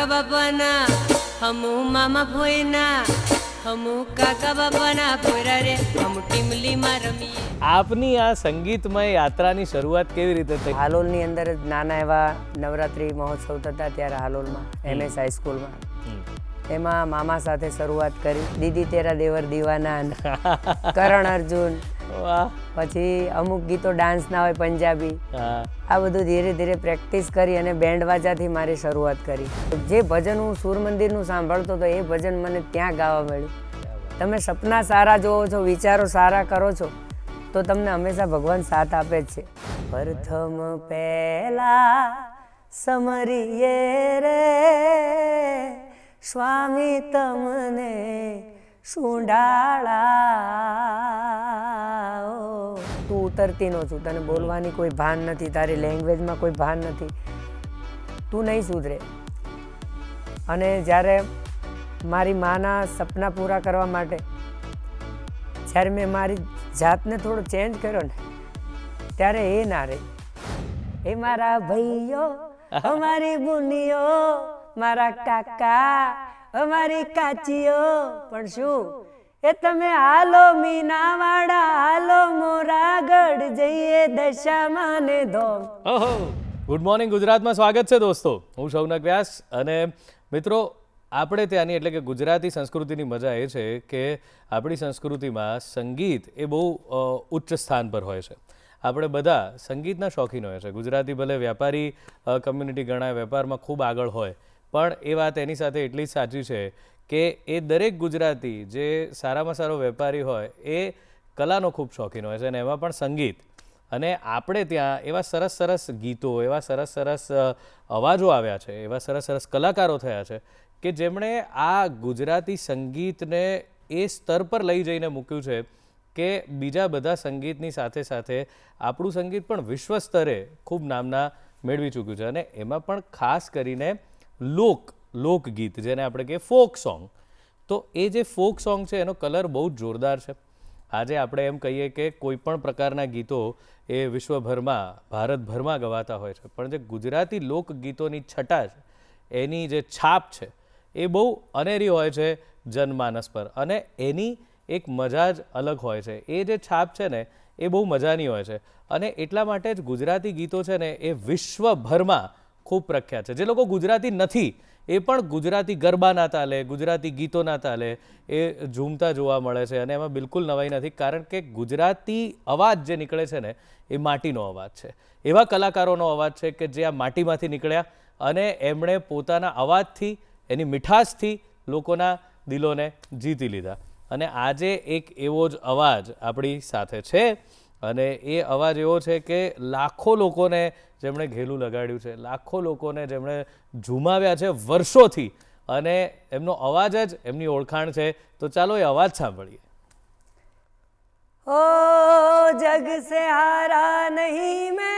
કાકા બાપાના હમુ મામા ભોયના હમુ કાકા બાપાના ભોયરા રે હમુ ટીમલીમાં રમીએ. આપની આ સંગીતમય યાત્રાની શરૂઆત કેવી રીતે થઈ? હાલોલની અંદર જ નાના એવા નવરાત્રિ મહોત્સવ થતા ત્યારે હાલોલમાં MS હાઈસ્કૂલમાં એમાં મામા સાથે શરૂઆત કરી. દીદી તેરા દેવર દીવાના, કરણ અર્જુન, પછી અમુક ગીતો ડાન્સના હોય પંજાબી, આ બધું ધીરે ધીરે પ્રેક્ટિસ કરી અને બેન્ડ વાજાથી મારી શરૂઆત કરી. જે ભજન હું સૂર મંદિરનું સાંભળતો હતો એ ભજન મને ત્યાં ગાવા મળ્યું. તમે સપના સારા જોવો છો, વિચારો સારા કરો છો તો તમને હંમેશા ભગવાન સાથ આપે જ છે. પ્રથમ પહેલા સમરીએ રે સ્વામી તમને સુંડાળા. તું ઉતરતી ન છું, તને બોલવાની કોઈ ભાન નથી, તારી લેંગ્વેજમાં કોઈ ભાન નથી, તું નહીં સુધરે. અને જ્યારે મારી માના સપના પૂરા કરવા માટે જ્યારે મેં મારી જાતને થોડો ચેન્જ કર્યો ને ત્યારે એ ના રહી. એ મારા ભાઈઓ, અમારી બુનીઓ, મારા કાકા, અમારી કાચીઓ, પણ શું એ તમે હાલો મીનાવાડા, હાલો મોરાગઢ જઈએ દશામાં ને ધોમ. ઓહો, ગુડ મોર્નિંગ ગુજરાતમાં સ્વાગત છે દોસ્તો. હું શૌનક વ્યાસ. અને મિત્રો, આપણે ત્યાંની એટલે કે ગુજરાતી સંસ્કૃતિની મજા એ છે કે આપણી સંસ્કૃતિમાં સંગીત એ બહુ ઉચ્ચ સ્થાન પર હોય છે. આપણે બધા સંગીતના શોખીન હોય છે. ગુજરાતી ભલે વ્યાપારી કમ્યુનિટી ગણાય, વેપારમાં ખૂબ આગળ હોય, પણ એ વાત એની સાથે એટલી જ સાચી છે કે એ દરેક ગુજરાતી જે સારામાં સારો વેપારી હોય એ કલાનો ખૂબ શોખીન હોય છે, અને એમાં પણ સંગીત. અને આપણે ત્યાં એવા સરસ સરસ ગીતો, એવા સરસ સરસ અવાજો આવ્યા છે, એવા સરસ સરસ કલાકારો થયા છે કે જેમણે આ ગુજરાતી સંગીતને એ સ્તર પર લઈ જઈને મૂક્યું છે કે બીજા બધા સંગીતની સાથે સાથે આપણું સંગીત પણ વિશ્વ સ્તરે ખૂબ નામના મેળવી ચૂક્યું છે. અને એમાં પણ ખાસ કરીને લોકગીત, જેને આપણે કહીએ ફોક સોંગ. તો એ જે ફોક સોંગ છે એનો કલર બહુ જ જોરદાર છે. આજે આપણે એમ કહીએ કે કોઈ પણ પ્રકારના ગીતો એ વિશ્વભરમાં, ભારતભરમાં ગવાતા હોય છે, પણ જે ગુજરાતી લોકગીતોની છટા છે, એની જે છાપ છે એ બહુ અનેરી હોય છે જનમાનસ પર, અને એની એક મજા જ અલગ હોય છે. એ જે છાપ છે ને એ બહુ મજાની હોય છે, અને એટલા માટે જ ગુજરાતી ગીતો છે ને એ વિશ્વભરમાં ખૂબ પ્રખ્યાત છે. જે લોકો ગુજરાતી નથી એ પણ ગુજરાતી ગરબાના તાલે, ગુજરાતી ગીતોના તાલે એ ઝૂમતા જોવા મળે છે. અને એમાં બિલકુલ નવાઈ નથી, કારણ કે ગુજરાતી અવાજ જે નીકળે છે ને એ માટીનો અવાજ છે. એવા કલાકારોનો અવાજ છે કે જે આ માટીમાંથી નીકળ્યા અને એમણે પોતાના અવાજથી, એની મીઠાશથી લોકોના દિલોને જીતી લીધા. અને આજે એક એવો જ અવાજ આપણી સાથે છે, અને એ અવાજ એવો છે કે લાખો લોકોને જેમણે ઘેલું લગાડ્યું છે, લાખો લોકોને જેમણે ઝુમાવ્યા છે વર્ષોથી, અને એમનો અવાજ જ એમની ઓળખાણ છે. તો ચાલો એ અવાજ સાંભળીએ. ઓ જગ સે હારા નહીં મેં,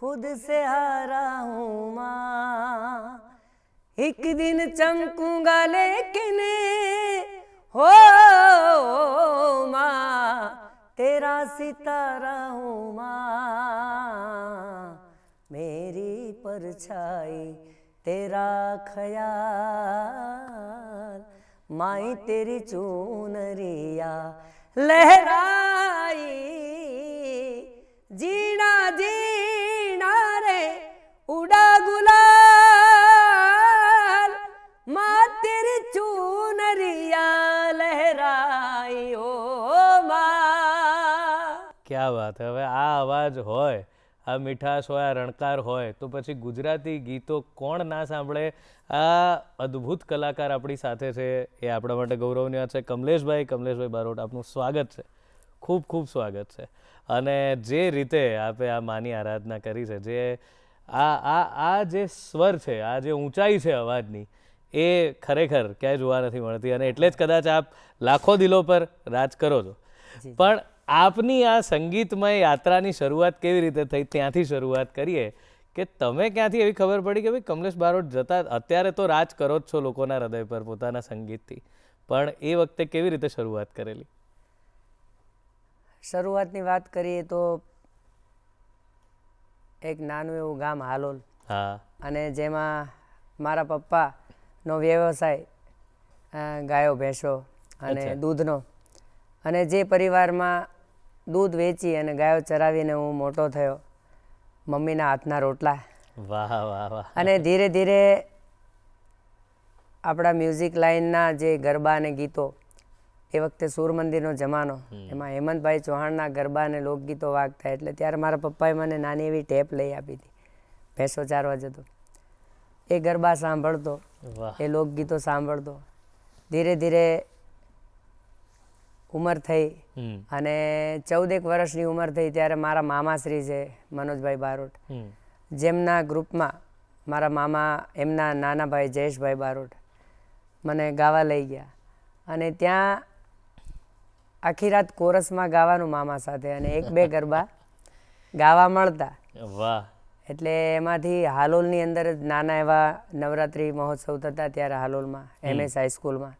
खुद से हारा हूँ माँ, एक दिन चमकूंगा लेकिन हो माँ तेरा सितारा हूँ माँ, मेरी परछाई तेरा ख्याल, माई तेरी चूनरिया लहराई, जीना जीना रे उड़ा गुलाल, माँ तेरी चूनरिया लहराई ओ माँ. ક્યા વાત છે. હવે આ અવાજ હોય, આ મીઠાશ હોય, આ રણકાર હોય, તો પછી ગુજરાતી ગીતો કોણ ના સાંભળે. આ અદ્ભુત કલાકાર આપણી સાથે છે, એ આપણા માટે ગૌરવની વાત છે. કમલેશભાઈ બારોટ, આપનું સ્વાગત છે, ખૂબ ખૂબ સ્વાગત છે. અને જે રીતે આપે આ માની આરાધના કરી છે, જે આ જે સ્વર છે, આ જે ઊંચાઈ છે અવાજની, એ ખરેખર ક્યાંય જોવા નથી મળતી. અને એટલે જ કદાચ આપ લાખો દિલો પર રાજ કરો છો. પણ આપની આ સંગીતમય યાત્રાની શરૂઆત કેવી રીતે થઈ, ત્યાંથી શરૂઆત કરીએ કે તમે ક્યાંથી એવી ખબર પડી કે ભાઈ કમલેશ બારોટ જતા, અત્યારે તો રાજ કરો જ છો લોકોના હૃદય પર પોતાના સંગીતથી, પણ એ વખતે કેવી રીતે શરૂઆત કરેલી? શરૂઆતની વાત કરીએ તો એક નાનું એવું ગામ હાલોલ, હા અને જેમાં મારા પપ્પાનો વ્યવસાય ગાયો ભેંસો અને દૂધનો, અને જે પરિવારમાં દૂધ વેચી અને ગાયો ચરાવીને હું મોટો થયો, મમ્મીના હાથના રોટલા. વાહ વાહ વાહ. અને ધીરે ધીરે આપણા મ્યુઝિક લાઇનના જે ગરબા અને ગીતો, એ વખતે સૂર મંદિરનો જમાનો, એમાં હેમંતભાઈ ચૌહાણના ગરબા અને લોકગીતો વાગતા, એટલે ત્યારે મારા પપ્પાએ મને નાની એવી ટેપ લઈ આપી હતી, ભેંસો ચારવા જતો, એ ગરબા સાંભળતો, એ લોકગીતો સાંભળતો. ધીરે ધીરે ઉંમર થઈ અને 14 વર્ષની ઉંમર થઈ ત્યારે મારા મામાશ્રી છે મનોજભાઈ બારોટ, જેમના ગ્રુપમાં મારા મામા એમના નાના ભાઈ જયેશભાઈ બારોટ મને ગાવા લઈ ગયા, અને ત્યાં આખી રાત કોરસમાં ગાવાનું મામા સાથે, અને 1-2 ગરબા ગાવા મળતા. વાહ. એટલે એમાંથી હાલોલની અંદર જ નાના એવા નવરાત્રિ મહોત્સવ થતા ત્યારે હાલોલમાં MS હાઈસ્કૂલમાં,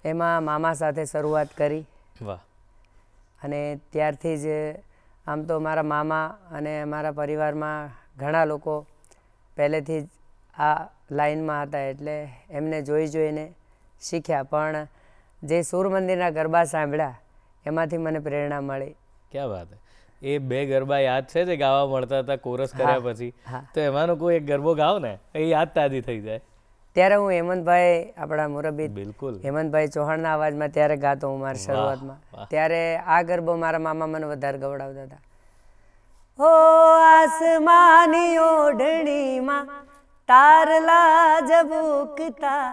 એમાં મામા સાથે શરૂઆત કરી. વાહ. અને ત્યારથી જ આમ તો મારા મામા અને મારા પરિવારમાં ઘણા લોકો પહેલેથી જ આ લાઈનમાં હતા, એટલે એમને જોઈને શીખ્યા. પણ જે સૂર મંદિરના ગરબા સાંભળ્યા એમાંથી મને પ્રેરણા મળી. ક્યાં વાત હે. એ 2 ગરબા યાદ છે જે ગાવા મળતા હતા કોરસ કર્યા પછી? તો એમાંનો કોઈ એક ગરબો ગાવ ને, એ યાદ તાજી થઈ જાય. ત્યારે હું હેમંતભાઈ, આપણા મુરબ્બી બિલકુલ હેમંતભાઈ ચૌહાણના અવાજમાં ત્યારે ગાતો હું મારી શરૂઆતમાં. ત્યારે આ ગરબો મારા મામા મને વધારે ગવડાવતા હતા. હો આસમાની ઓઢણીમાં તારલા ઝબૂકતા,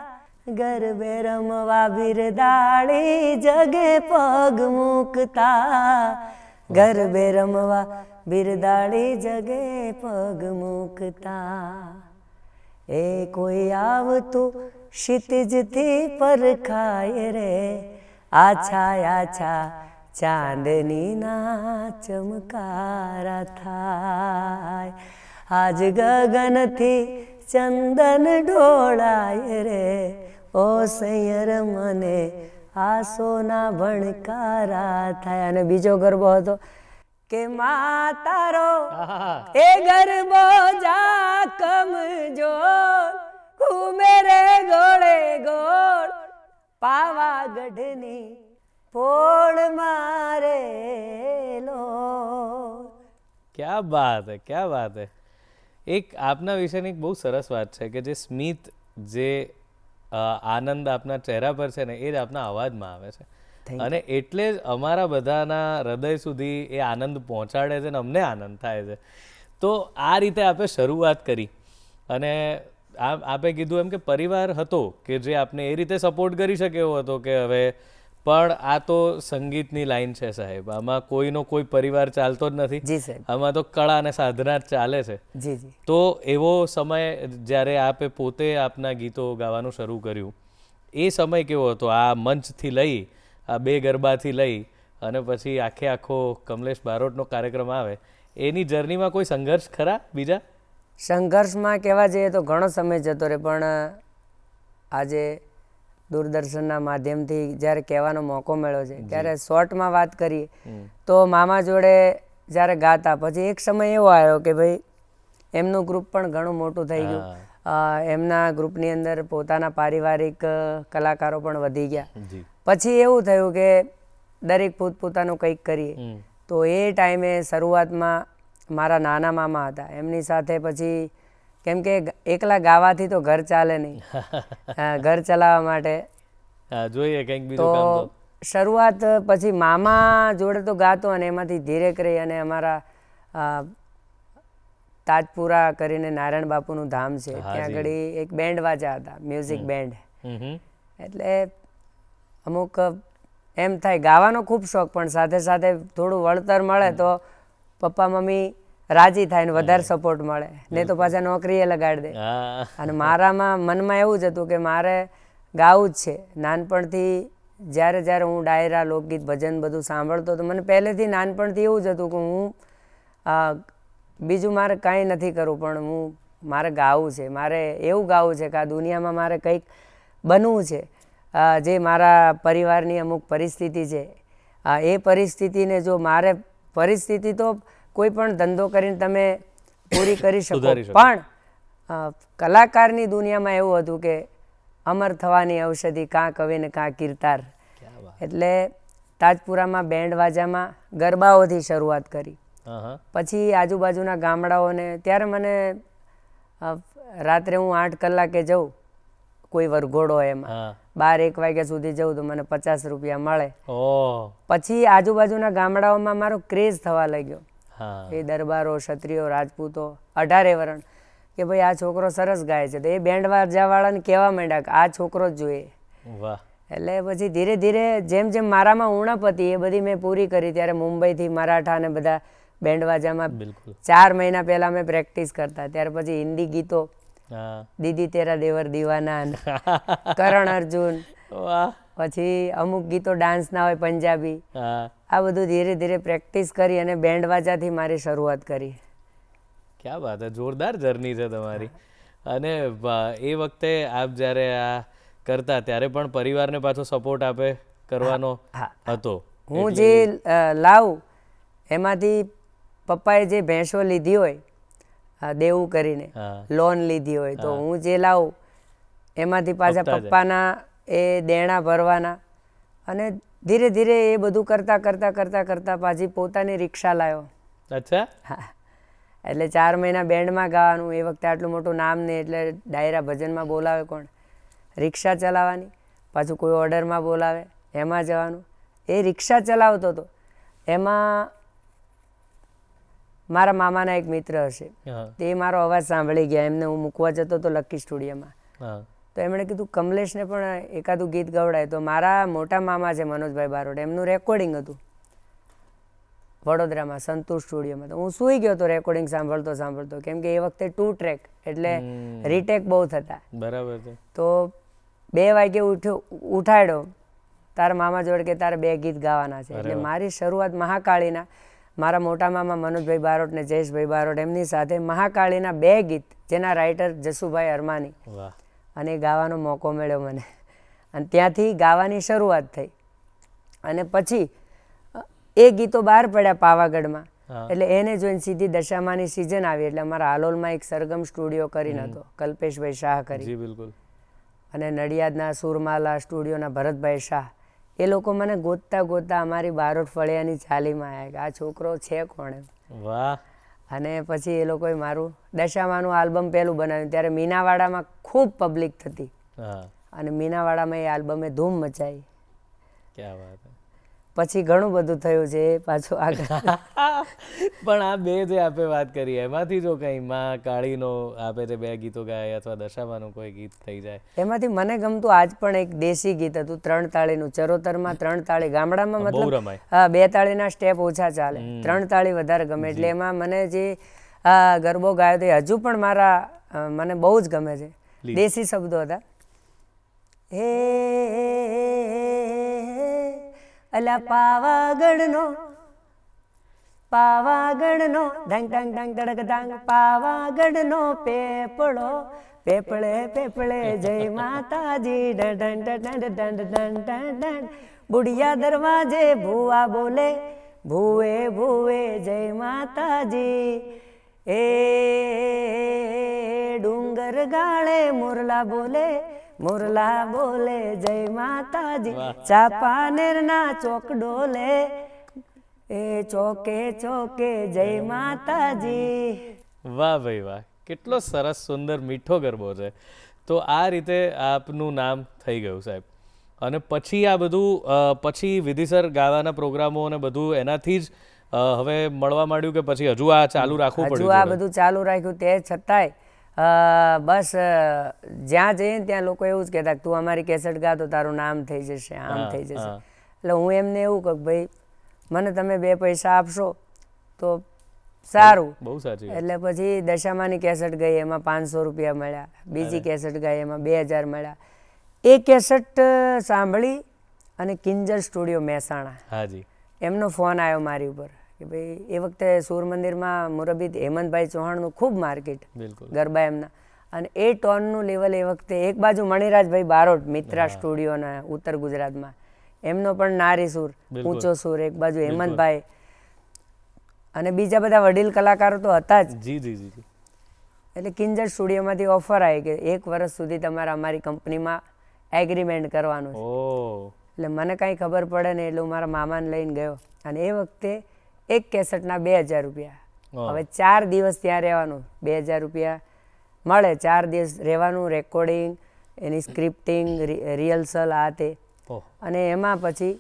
ગરબે રમવા બિરદાળી જગે પગ મૂકતા, ગરબે રમવા બિરદાળી જગે પગ મૂકતા. એ કોઈ આવતું ક્ષિતિજથી પરખાય રે, આછા આછા ચાંદનીના ચમકારા થાય, આજ ગગનથી ચંદન ઢોળાય રે, ઓ સૈયર મને આસોના ભણકારા થાય. અને બીજો ગરબો હતો કે મા તારો એ ગરબો જા કમજોર, ઘૂમે રે ગોળે ગોળ, પાવાગઢની પોળ મારે લો. ક્યાં બાત હે, ક્યાં બાત હે. એક આપના વિશેની એક બહુ સરસ વાત છે કે જે સ્મિત, જે આનંદ આપના ચહેરા પર છે ને, એ જ આપના અવાજમાં આવે છે, અને એટલે જ અમારા બધાના હૃદય સુધી એ આનંદ પહોંચાડે છે ને અમને આનંદ થાય છે. તો આ રીતે આપે શરૂઆત કરી, અને આપે કીધું એમ કે પરિવાર હતો કે જે આપને એ રીતે સપોર્ટ કરી શકે એવો હતો કે હવે પણ આ તો સંગીતની લાઈન છે સાહેબ, આમાં કોઈનો કોઈ પરિવાર ચાલતો જ નથી. જી સાહેબ. આમાં તો કળા અને સાધના જ ચાલે છે. જી જી. તો એવો સમય જ્યારે આપે પોતે આપના ગીતો ગાવાનું શરૂ કર્યું, એ સમય કેવો હતો? આ મંચથી લઈ, આ 2 ગરબાથી લઈ અને પછી આખો કમલેશ બારોટનો કાર્યક્રમ આવે, એની જર્નીમાં કોઈ સંઘર્ષ ખરા બીજા? સંઘર્ષમાં કહેવા જઈએ તો ઘણો સમય જતો રહે, પણ આજે દૂરદર્શનના માધ્યમથી જ્યારે કહેવાનો મોકો મળ્યો છે ત્યારે શોર્ટમાં વાત કરીએ તો મામા જોડે જ્યારે ગાતા, પછી એક સમય એવો આવ્યો કે ભાઈ એમનું ગ્રુપ પણ ઘણું મોટું થઈ ગયું, એમના ગ્રુપની અંદર પોતાના પારિવારિક કલાકારો પણ વધી ગયા. પછી એવું થયું કે દરેક પોતપોતાનું કંઈક કરીએ. તો એ ટાઈમે શરૂઆતમાં મારા નાના મામા હતા, એમની સાથે પછી કેમ કે એકલા ગાવાથી તો ઘર ચાલે નહીં, ઘર ચલાવવા માટે જોઈએ કંઈક બીજું કામ. તો શરૂઆત પછી મામા જોડે તો ગાતો, અને એમાંથી ધીરે કરી અને અમારા તાજપુરા કરીને નારાયણ બાપુનું ધામ છે, ત્યાં આગળ એક બેન્ડ વાજા હતા, મ્યુઝિક બેન્ડ. એટલે અમુક એમ થાય ગાવાનો ખૂબ શોખ, પણ સાથે સાથે થોડું વળતર મળે તો પપ્પા મમ્મી રાજી થાય ને વધારે સપોર્ટ મળે, નહીં તો પાછા નોકરીએ લગાડી દે. અને મારામાં મનમાં એવું જ હતું કે મારે ગાવું જ છે. નાનપણથી જ્યારે હું ડાયરા, લોકગીત, ભજન બધું સાંભળતો તો મને પહેલેથી નાનપણથી એવું જ હતું કે હું બીજું મારે કાંઈ નથી કરવું, પણ મારે ગાવું છે, મારે એવું ગાવું છે કે આ દુનિયામાં મારે કંઈક બનવું છે. જે મારા પરિવારની અમુક પરિસ્થિતિ છે, એ પરિસ્થિતિને જો મારે પરિસ્થિતિ તો કોઈ પણ ધંધો કરીને તમે પૂરી કરી શકો. સુધારી શકો. પણ કલાકારની દુનિયામાં એવું હતું કે અમર થવાની ઔષધિ કાં કવિ ને કાં કીર્તાર. એટલે તાજપુરામાં બેન્ડ વાજામાં ગરબાઓથી શરૂઆત કરી. પછી આજુબાજુના ગામડાઓને, ત્યારે મને રાત્રે હું 8 કલાકે જઉં, કોઈ વરઘોડો હોય એમાં 12-1 વાગ્યા સુધી જઉં તો મને 50 રૂપિયા મળે. પછી આજુબાજુના ગામડાઓમાં મારો ક્રેઝ થવા લાગ્યો. એ દરબારો, ક્ષત્રિયો, રાજપૂતો 18 વરણ કે ભાઈ આ છોકરો સરસ ગાય છે, તો એ બેન્ડ વાજાવાળાને કહેવા માંડ્યા કે આ છોકરો જ જોઈએ. એટલે પછી ધીરે ધીરે જેમ જેમ મારામાં ઉણપ હતી એ બધી મેં પૂરી કરી. ત્યારે મુંબઈથી મરાઠા ને બધા બેન્ડ વાજામાં 4 મહિના પહેલા મેં પ્રેક્ટિસ કરતા. ત્યાર પછી હિન્દી ગીતો, દીદી તેરા દેવર દીવાના, કરણ અર્જુન, પછી અમુક ગીતો ડાન્સના હોય પંજાબી, આ બધું ધીરે ધીરે પ્રેક્ટિસ કરી અને બેન્ડ વાજાથી મારી શરૂઆત કરી. ક્યાં વાત છે, જોરદાર જર્ની છે તમારી. અને એ વખતે આપ જ્યારે આ કરતા ત્યારે પણ પરિવારને પાછો સપોર્ટ આપે કરવાનો હતો? હું જે લાવું એમાંથી પપ્પાએ જે ભેંસો લીધી હોય દેવું કરીને, લોન લીધી હોય, તો હું જે લાવું એમાંથી પાછા પપ્પાના એ દેણા ભરવાના. અને ધીરે ધીરે એ બધું કરતા કરતા કરતા કરતા પાછી પોતાની રિક્ષા લાવ્યો. અચ્છા. હા, એટલે 4 મહિના બેન્ડમાં ગાવાનું. એ વખતે આટલું મોટું નામ નહીં, એટલે ડાયરા ભજનમાં બોલાવે કોણ, રિક્ષા ચલાવવાની. પાછું કોઈ ઓર્ડરમાં બોલાવે એમાં જવાનું. એ રિક્ષા ચલાવતો હતો એમાં મારા મામાના એક મિત્ર હશે, તે મારો અવાજ સાંભળી ગયા. એમને હું મૂકવા જતો હતો લકી સ્ટુડિયોમાં, તો એમણે કીધું કમલેશને પણ એકાદું ગીત ગવડાય. તો મારા મોટા મામા છે મનોજભાઈ બારોટ, એમનું રેકોર્ડિંગ હતું વડોદરામાં સંતોષ સ્ટુડિયોમાં. તો હું સૂઈ ગયો હતો રેકોર્ડિંગ સાંભળતો સાંભળતો, કેમ કે એ વખતે 2 ટ્રેક એટલે રીટેક બહુ થતા. બરાબર છે. તો 2 વાગે ઉઠાડ્યો તારા મામા જોડે કે તારે 2 ગીત ગાવાના છે. એટલે મારી શરૂઆત મહાકાળીના, મારા મોટા મામા મનોજભાઈ બારોટ ને જયેશભાઈ બારોટ એમની સાથે મહાકાળીના 2 ગીત, જેના રાઇટર જસુભાઈ અરમાની, અને ગાવાનો મોકો મળ્યો મને. અને ત્યાંથી ગાવાની શરૂઆત થઈ. અને પછી એ ગીતો બહાર પડ્યા પાવાગઢમાં. એટલે એને જોઈને સીધી દશામાની સિઝન આવી. એટલે અમારા હાલોલમાં એક સરગમ સ્ટુડિયો કરીને હતો, કલ્પેશભાઈ શાહ કરી, અને નડિયાદના સુરમાલા સ્ટુડિયોના ભરતભાઈ શાહ. એ લોકો મને ગોતતા ગોતતા અમારી બારોટ ફળિયાની ચાલીમાં આવ્યા કે આ છોકરો છે કોણ એમ. અને પછી એ લોકોએ મારું દશામાનું આલ્બમ પહેલું બનાવ્યું. ત્યારે મીનાવાડામાં ખૂબ પબ્લિક થતી, અને મીનાવાડામાં એ આલ્બમે ધૂમ મચાવી. પછી ઘણું બધું થયું છે પાછું આગળ. પણ આ 2 જે આપે વાત કરી એમાંથી જો કંઈ માં કાળીનો આપે જે 2 ગીતો ગાય અથવા દશામાનું કોઈ ગીત થઈ જાય, એમાંથી મને ગમતું આજ પણ એક દેશી ગીત હતું 3 તાળીનું. ચરોતરમાં 3 તાળી, ગામડામાં મતલબ 2 તાળીના સ્ટેપ ઓછા ચાલે, 3 તાળી વધારે ગમે. એટલે એમાં મને જે ગરબો ગાયો તો હજુ પણ મને બહુ જ ગમે છે. દેશી શબ્દો હતા. અલા પાવાગઢનો ઢંગ ઢંગ ઢંગ ધડક ઢંગ, પાવાગઢનો પેપળો, પેપળે પેપળે જય માતાજી, ઢંઢ ઢંઢ ઢંઢ ઢંઢ ઢંઢ, બુઢિયા દરવાજે ભૂવા બોલે, ભૂવે ભૂવે જય માતાજી, એ ડુંગર ગાળે મોરલા બોલે, મોરલા બોલે જય માતાજી, ચાપાનેરના ચોક ડોલે, એ ચોકે ચોકે જય માતાજી. વાહ ભાઈ વાહ, કેટલો સરસ સુંદર મીઠો ગરબો છે. તો આ રીતે આપનું નામ થઈ ગયું સાહેબ. અને પછી આ બધું પછી વિધિસર ગાવાના પ્રોગ્રામો અને બધું એનાથી જ હવે મળવા માંડ્યું કે પછી હજુ આ ચાલુ રાખવું પડ્યું? હજુ આ બધું ચાલુ રાખ્યું. તે છતાંય બસ જ્યાં જઈએ ને ત્યાં લોકો એવું જ કહેતા તું અમારી કેસેટ ગા તો તારું નામ થઈ જશે, આમ થઈ જશે. એટલે હું એમને એવું કહું ભાઈ મને તમે 2 પૈસા આપશો તો સારું. બહુ સાચી. એટલે પછી દશામાની કેસેટ ગઈ, એમાં 500 રૂપિયા મળ્યા. બીજી કેસેટ ગઈ, એમાં 2000 મળ્યા. એ કેસેટ સાંભળી અને કિંજલ સ્ટુડિયો મહેસાણા, એમનો ફોન આવ્યો મારી ઉપર કે ભાઈ એ વખતે સૂર મંદિરમાં મુરબ્બી હેમંતભાઈ ચૌહાણનું ખૂબ માર્કેટ ગરબા એમના. અને એ ટોનનું લેવલ એ વખતે એક બાજુ મણિરાજભાઈ બારોટ મિત્રા સ્ટુડિયોના ઉત્તર ગુજરાતમાં, એમનો પણ નારી સૂર ઊંચો સૂર, એક બાજુ હેમંતભાઈ. અને બીજા બધા વડીલ કલાકારો તો હતા જ. જી જી જી જી. એટલે કિંજલ સ્ટુડિયોમાંથી ઓફર આવી કે 1 વર્ષ સુધી તમારે અમારી કંપનીમાં એગ્રીમેન્ટ કરવાનું છે. ઓ એટલે મને કાંઈ ખબર પડે નહીં એટલે હું મારા મામાને લઈને ગયો અને એ વખતે એક કેસેટના 2000 રૂપિયા. હવે 4 દિવસ ત્યાં રહેવાનું, 2000 રૂપિયા મળે, 4 દિવસ રહેવાનું, રેકોર્ડિંગ, એની સ્ક્રિપ્ટિંગ, રિહર્સલ, આ તે. અને એમાં પછી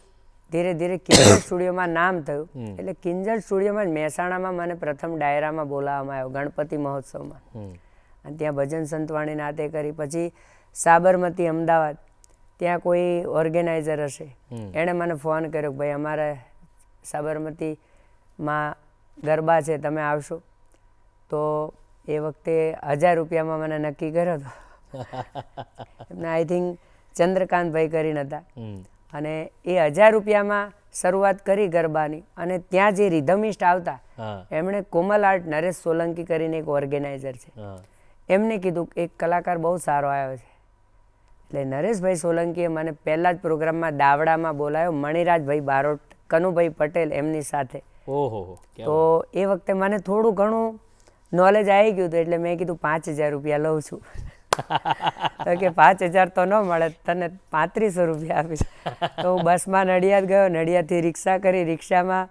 ધીરે ધીરે કિંજલ સ્ટુડિયોમાં નામ થયું. એટલે કિંજલ સ્ટુડિયોમાં જ મહેસાણામાં મને પ્રથમ ડાયરામાં બોલાવવામાં આવ્યો ગણપતિ મહોત્સવમાં, અને ત્યાં ભજન સંતવાણી નાતે કરી. પછી સાબરમતી અમદાવાદ, ત્યાં કોઈ ઓર્ગેનાઇઝર હશે, એણે મને ફોન કર્યો કે ભાઈ અમારે સાબરમતીમાં ગરબા છે, તમે આવશો? તો એ વખતે 1000 રૂપિયામાં મને નક્કી કર્યો હતો. એમને આઈ થિંક ચંદ્રકાંતભાઈ કરીને હતા, અને એ 1000 રૂપિયામાં શરૂઆત કરી ગરબાની. અને ત્યાં જે રિધમિસ્ટ આવતા એમણે કોમલ આર્ટ નરેશ સોલંકી કરીને એક ઓર્ગેનાઇઝર છે, એમને કીધું એક કલાકાર બહુ સારો આવ્યો છે. એટલે નરેશભાઈ સોલંકીએ મને પહેલા જ પ્રોગ્રામમાં દાવડામાં બોલાયો, મણિરાજભાઈ બારોટ, કનુભાઈ પટેલ એમની સાથે. ઓહો. તો એ વખતે મને થોડું ઘણું નોલેજ આવી ગયું હતું, એટલે મેં કીધું 5000 રૂપિયા લઉં છું. તો કે 5000 તો ન મળે, તને 3500 રૂપિયા આપીશ. તો હું બસમાં નડિયાદ ગયો, નડિયાદથી રિક્ષા કરી, રિક્ષામાં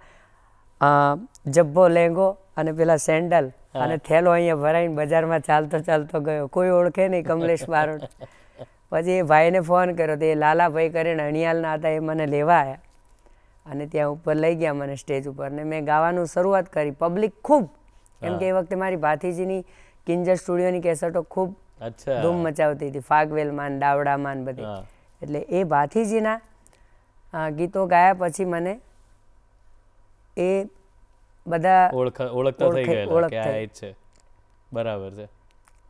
જબ્બો લેંગો અને પેલા સેન્ડલ અને થેલો અહીંયા ભરાઈને બજારમાં ચાલતો ચાલતો ગયો. કોઈ ઓળખે નહીં, કમલેશ બારોટ. પછી એ ભાઈને ફોન કર્યો, તો એ લાલાભાઈ કરીને અણિયાલના હતા, એ મને લેવા આવ્યા અને ત્યાં ઉપર લઈ ગયા મને સ્ટેજ ઉપર, ને મેં ગાવાનું શરૂઆત કરી. પબ્લિક ખૂબ, કેમ કે એ વખતે મારી ભાથીજીની કિંજલ સ્ટુડિયોની કેસેટો ખૂબ ધૂમ મચાવતી હતી, ફાગવેલમાં, દાવડામાં બધી. એટલે એ ભાથીજીના ગીતો ગાયા પછી મને એ બધા ઓળખતા થઈ ગયેલા કે આ જ છે. બરાબર છે.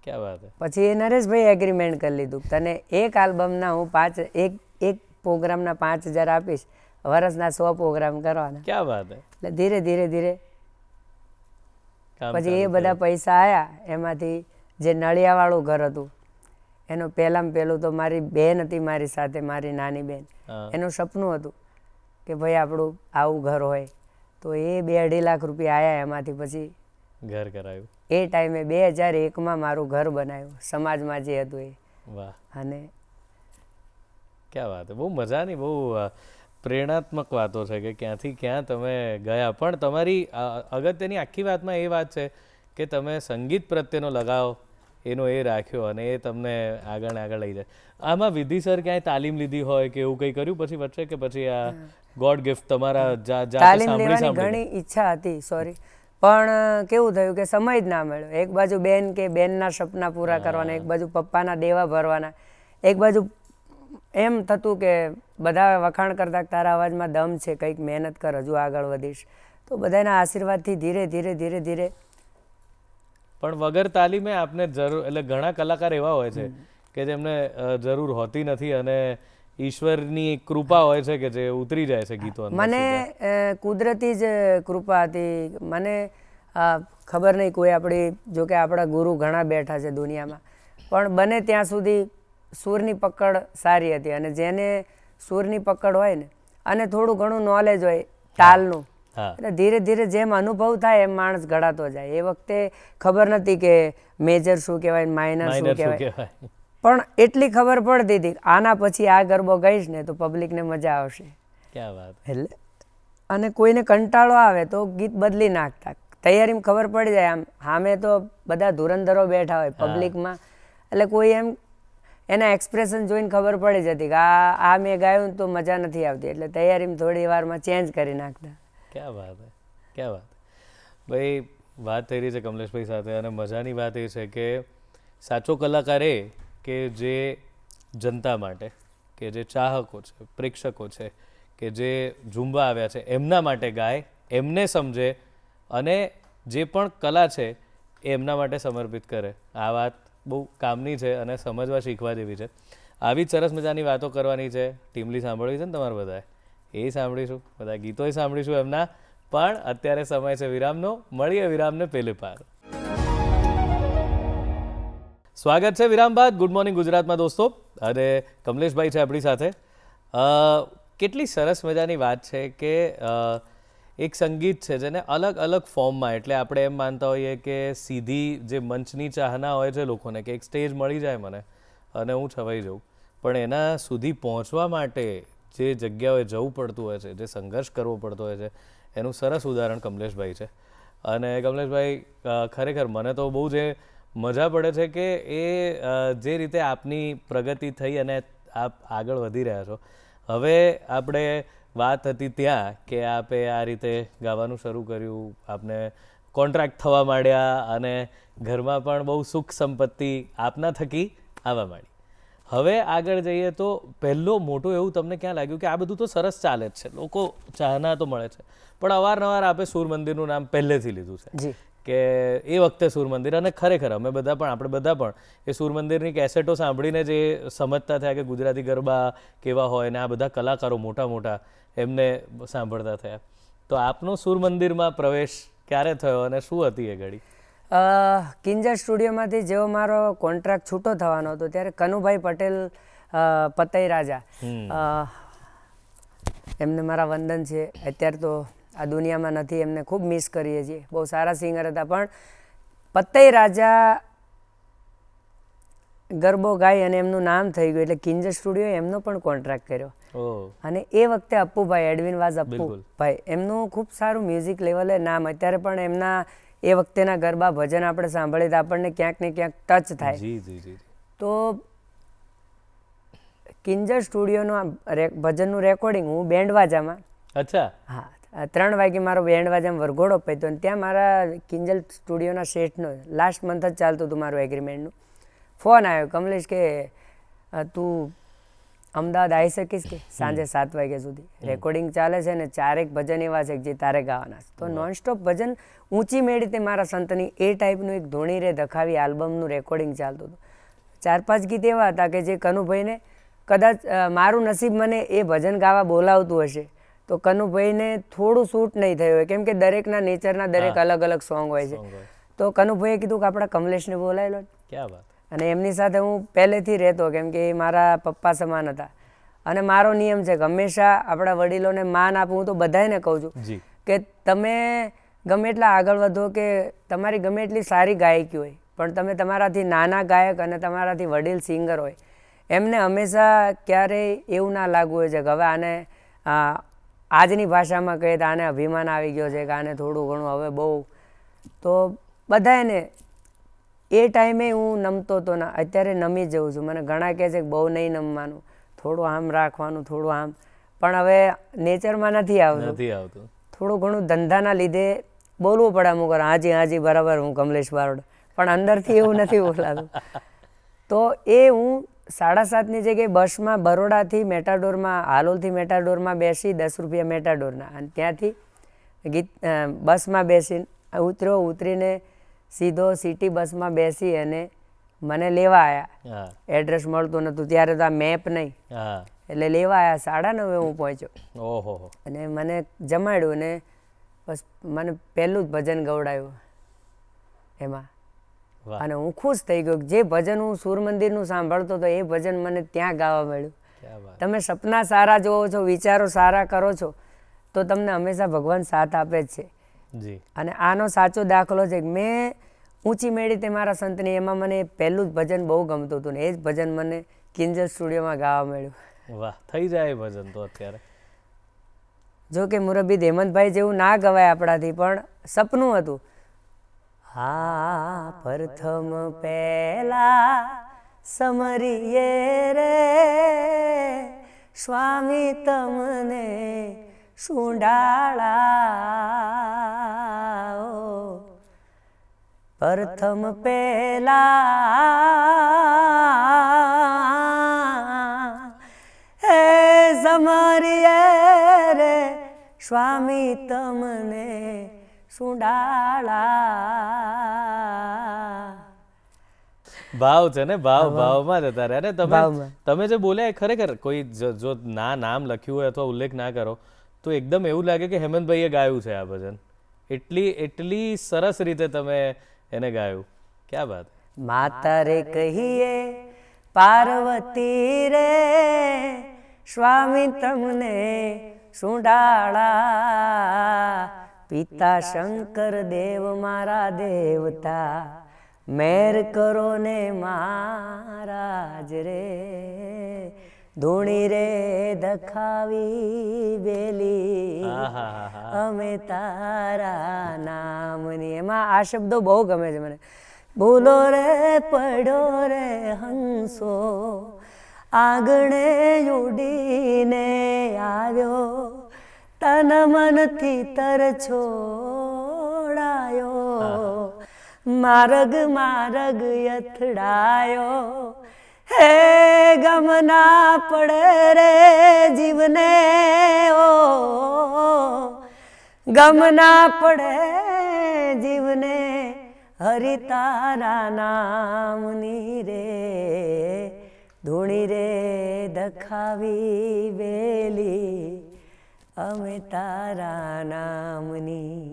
ક્યાં વાત છે. પછી એ નરેશભાઈ એગ્રીમેન્ટ કરી લીધું, તને એક આલ્બમના હું એક પ્રોગ્રામના 5000 આપીશ, વર્ષના 100 પ્રોગ્રામ કરવાના. ક્યાં વાત છે. એટલે ધીરે ધીરે ધીરે પછી એ બધા પૈસા આવ્યા. એમાંથી જે નળિયાવાળું ઘર હતું, એનો પહેલામાં પહેલું તો મારી બહેન હતી મારી સાથે, મારી નાની બહેન, એનું સપનું હતું કે ભાઈ આપણું આવું ઘર હોય. તો એ 2-2.5 લાખ રૂપિયા આવ્યા. એમાંથી પછી ઘર કરાયું. એ ટાઈમે 2001માં મારું ઘર બનાવ્યું, સમાજમાં જે હતું એ. વાહ. અને ક્યાં વાત છે. બહુ મજાની, બહુ પ્રેરણાત્મક વાતો છે કે ક્યાંથી ક્યાં તમે ગયા. પણ તમારી અગત્યની આખી વાતમાં એ વાત છે કે તમે સંગીત પ્રત્યેનો લગાવ એનો એ રાખ્યો અને એ તમને આગળ લઈ જાય. આમાં વિધિસર ક્યાંય તાલીમ લીધી હોય કે એવું કંઈ કર્યું પછી વચ્ચે, કે પછી આ ગોડ ગિફ્ટ તમારા તાલીમ લેવાની ઘણી ઈચ્છા હતી, સોરી, પણ કેવું થયું કે સમય જ ના મળ્યો. એક બાજુ બેન કે બેનના સપના પૂરા કરવાના, એક બાજુ પપ્પાના દેવા ભરવાના, એક બાજુ એમ થતું કે બધા વખાણ કરતા તારા અવાજમાં દમ છે, કંઈક મહેનત કર, હજુ આગળ વધીશ. તો બધાના આશીર્વાદથી ધીરે ધીરે ધીરે ધીરે. પણ વગર તાલીમે આપને જરૂર, એટલે ઘણા કલાકાર એવા હોય છે કે જેમને જરૂર હોતી નથી અને ઈશ્વરની કૃપા હોય છે કે જે ઉતરી જાય છે ગીતો. મને કુદરતી જ કૃપા હતી. મને ખબર નહીં, કોઈ આપણી, જો કે આપણા ગુરુ ઘણા બેઠા છે દુનિયામાં, પણ બને ત્યાં સુધી સૂરની પકડ સારી હતી. અને જેને સૂરની પકડ હોય ને અને થોડું ઘણું નોલેજ હોય તાલનું, એટલે ધીરે ધીરે જેમ અનુભવ થાય એમ માણસ ઘડાતો જાય. એ વખતે ખબર નથી કે મેજર શું કહેવાય, માઇનર શું કહેવાય, પણ એટલી ખબર પડતી હતી આના પછી આ ગરબો ગઈશ ને તો પબ્લિકને મજા આવશે. ક્યાં વાત. એટલે અને કોઈને કંટાળો આવે તો ગીત બદલી નાખતા. તૈયારીમાં ખબર પડી જાય. આમ સામે તો બધા ધુરંધરો બેઠા હોય પબ્લિકમાં, એટલે કોઈ એમ એના એક્સપ્રેશન જોઈને ખબર પડી જતી કે આ મેં ગાયું તો મજા નથી આવતી, એટલે તૈયારીમાં થોડી વારમાં ચેન્જ કરી નાખતા. ક્યાં વાત હે, ક્યાં વાત. ભાઈ વાત થઈ રહી છે કમલેશભાઈ સાથે, અને મજાની વાત એ છે કે સાચો કલાકાર એ કે જે જનતા માટે, કે જે ચાહકો છે, પ્રેક્ષકો છે, કે જે ઝૂંબા આવ્યા છે એમના માટે ગાય, એમને સમજે અને જે પણ કલા છે એ એમના માટે સમર્પિત કરે. આ વાત બહુ કામની છે અને સમજવા શીખવા જેવી છે. આવી જ સરસ મજાની વાતો કરવાની છે. ટીમલી સાંભળવી છે ને તમારે બધાએ, એ સાંભળીશું, બધા ગીતોય સાંભળીશું એમના. પણ અત્યારે સમય છે વિરામનો. મળીએ વિરામને પેલે પાર. સ્વાગત છે વિરામ બાદ ગુડ મોર્નિંગ ગુજરાતમાં દોસ્તો, અને કમલેશભાઈ છે આપણી સાથે. કેટલી સરસ મજાની વાત છે કે એક સંગીત છે જેને અલગ અલગ ફોર્મમાં, એટલે આપણે એમ માનતા હોઈએ કે સીધી જે મંચની ચાહના હોય છે લોકોને કે એક સ્ટેજ મળી જાય મને અને હું છવાઈ જાઉં, પણ એના સુધી પહોંચવા માટે જે જગ્યાએ જવું પડતું હોય છે, જે સંઘર્ષ કરવો પડતો હોય છે, એનું સરસ ઉદાહરણ કમલેશભાઈ છે. અને કમલેશભાઈ, ખરેખર મને તો બહુ જે મજા પડે છે કે જે રીતે આપની પ્રગતિ થઈ અને આપ આગળ વધી રહ્યા છો. હવે આપણે વાત હતી ત્યાં કે આપે આ રીતે ગાવાનું શરૂ કર્યું, આપને કોન્ટ્રાક્ટ થવા માંડ્યા અને ઘરમાં પણ બહુ સુખ સંપત્તિ આપના થકી આવવા માંડી. હવે આગળ જઈએ તો પહેલો મોટું એવું તમને ક્યાં લાગ્યું કે આ બધું તો સરસ ચાલે જ છે, લોકો ચાહના તો મળે છે, પણ અવારનવાર આપે સૂર મંદિરનું નામ પહેલેથી લીધું છે જી કે એ વખતે સૂર મંદિર, અને ખરેખર અમે બધા પણ, આપણે બધા પણ એ સૂર મંદિરની કેસેટો સાંભળીને જે સમજતા થયા કે ગુજરાતી ગરબા કેવા હોય ને આ બધા કલાકારો મોટા મોટા એમને સાંભળતા થયા. તો આપનો સૂર મંદિરમાં પ્રવેશ ક્યારે થયો અને શું હતી એ ઘડી? કિંજર સ્ટુડિયોમાંથી જેવો મારો કોન્ટ્રાક્ટ છૂટો થવાનો હતો ત્યારે કનુભાઈ પટેલ પતઈ રાજા, એમને મારા વંદન છે. અત્યારે તો આ દુનિયામાં નથી, એમને ખૂબ મિસ કરીએ છીએ, બહુ સારા સિંગર હતા. પણ પતઈ રાજા ગરબો ગાઈ અને એમનું નામ થઈ ગયું એટલે કિંજર સ્ટુડિયો એમનો પણ કોન્ટ્રાક્ટ કર્યો. અને એ વખતે અપ્પુભાઈ, એડવિન વાઝ અપ્પુભાઈ, એમનું ખૂબ સારું મ્યુઝિક લેવલે નામ. અત્યારે પણ એમના એ વખતેના ગરબા ભજન આપણે સાંભળીએ તો આપણને ક્યાંક ને ક્યાંક ટચ થાય. તો કિંજર સ્ટુડિયોનું ભજનનું રેકોર્ડિંગ હું બેન્ડવાજામાં, અચ્છા, હા, 3 વાગે મારો બેન્ડવાજામાં વરઘોડો પહોંચ્યો અને ત્યાં મારા કિંજલ સ્ટુડિયોના શેઠનો લાસ્ટ મંથ જ ચાલતું હતું મારું એગ્રીમેન્ટનું, ફોન આવ્યો, કમલેશ કે તું અમદાવાદ આવી શકીશ કે સાંજે 7 વાગ્યા સુધી રેકોર્ડિંગ ચાલે છે ને 4 ભજન એવા છે જે તારે ગાવાના છે. તો નોનસ્ટોપ ભજન ઊંચી મેળી તે મારા સંતની એ ટાઈપનું એક ધોણી રે દખાવી આલ્બમનું રેકોર્ડિંગ ચાલતું હતું. 4-5 ગીત એવા હતા કે જે કનુભાઈને કદાચ મારું નસીબ મને એ ભજન ગાવા બોલાવતું હશે તો કનુભાઈને થોડું શૂટ નહીં થયું હોય, કેમ કે દરેકના નેચરના દરેક અલગ અલગ સોંગ હોય છે. તો કનુભાઈએ કીધું કે આપણા કમલેશને બોલાવી લો. ક્યાં વાત. અને એમની સાથે હું પહેલેથી રહેતો, કેમ કે એ મારા પપ્પા સમાન હતા. અને મારો નિયમ છે કે હંમેશા આપણા વડીલોને માન આપવું. હું તો બધાને કહું છું કે તમે ગમે એટલા આગળ વધો કે તમારી ગમે એટલી સારી ગાયકી હોય, પણ તમે તમારાથી નાના ગાયક અને તમારાથી વડીલ સિંગર હોય એમને હંમેશા ક્યારેય એવું ના લાગવું હોય છે કે હવે આને આજની ભાષામાં કહીએ તો આને અભિમાન આવી ગયો છે કે આને થોડું ઘણું હવે બહુ. તો બધાને એ ટાઈમે હું નમતો હતો ને, અત્યારે નમી જઉં છું. મને ઘણા કહે છે કે બહુ નહીં નમવાનું, થોડું આમ રાખવાનું, થોડું આમ, પણ હવે નેચરમાં નથી આવતું. થોડું ઘણું ધંધાના લીધે બોલવું પડે અમુક વાર, હાજી હાજી બરાબર હું કમલેશ બારોડ, પણ અંદરથી એવું નથી બોલાતું. તો એ હું 7:30ની જગ્યાએ બસમાં બરોડાથી મેટાડોરમાં, હાલોલથી મેટાડોરમાં બેસી 10 રૂપિયા મેટાડોરના, અને ત્યાંથી બસમાં બેસીને ઉતર્યો. ઉતરીને સીધો સિટી બસમાં બેસી અને મને લેવા આવ્યા. એડ્રેસ મળતું નહોતું ત્યારે તો આ મેપ નહીં, એટલે લેવા આવ્યા. 9:30 હું પહોંચ્યો અને મને જમાડ્યું ને બસ મને પહેલું જ ભજન ગવડાવ્યું એમાં. અને હું ખુશ થઈ ગયો. જે ભજન હું સૂર મંદિરનું સાંભળતો હતો એ ભજન મને ત્યાં ગાવા મળ્યું. તમે સપના સારા જોવો છો, વિચારો સારા કરો છો તો તમને હંમેશા ભગવાન સાથ આપે જ છે. અને આનો સાચો દાખલો છે કે મેં ઊંચી મેળી તે મારા સંતની, એમાં મને પહેલું જ ભજન બહુ ગમતું હતું ને એ જ ભજન મને કિંજર સ્ટુડિયોમાં ગાવા મળ્યું. વાહ, થઈ જાય ભજન તો અત્યારે. જો કે મુરબ્બી હેમંતભાઈ જેવું ના ગવાય આપણાથી, પણ સપનું હતું. હા, પ્રથમ પહેલા સમરીએ રે સ્વામી તમને સુંડાળા, પ્રથમ પહેલા હે સમરીએ રે સ્વામી તમને સુંડાળા. ભાવ છે ને, ભાવમાં જતા રહ્યા. અને તમે જે બોલ્યા એ ખરેખર કોઈ જો નામ લખ્યું હોય અથવા ઉલ્લેખ ના કરો તો એકદમ એવું લાગે કે હેમંતભાઈએ ગાયું છે આ ભજન. એટલી સરસ રીતે તમે એને ગાયું. ક્યાં વાત. માતા રે કહીએ પાર્વતી રે સ્વામી તમને સુંડાળા પિતા શંકર દેવ મારા દેવતા મેર કરો ને મહારાજ રે ધૂણી રે દખાવી બેલી અમે તારા નામની. એમાં આ શબ્દો બહુ ગમે છે મને. બોલો રે પડ્યો રે હંસો આંગણે ઉડીને આવ્યો તન મનથી તર છોડાયો માર્ગ માર્ગ યથડાયો હે ગમ ના પડે રે જીવને ઓ ગમ ના પડે જીવને હરિ તારા નામની રે ધૂણી રે દખાવી બેલી અમે તારા નામની.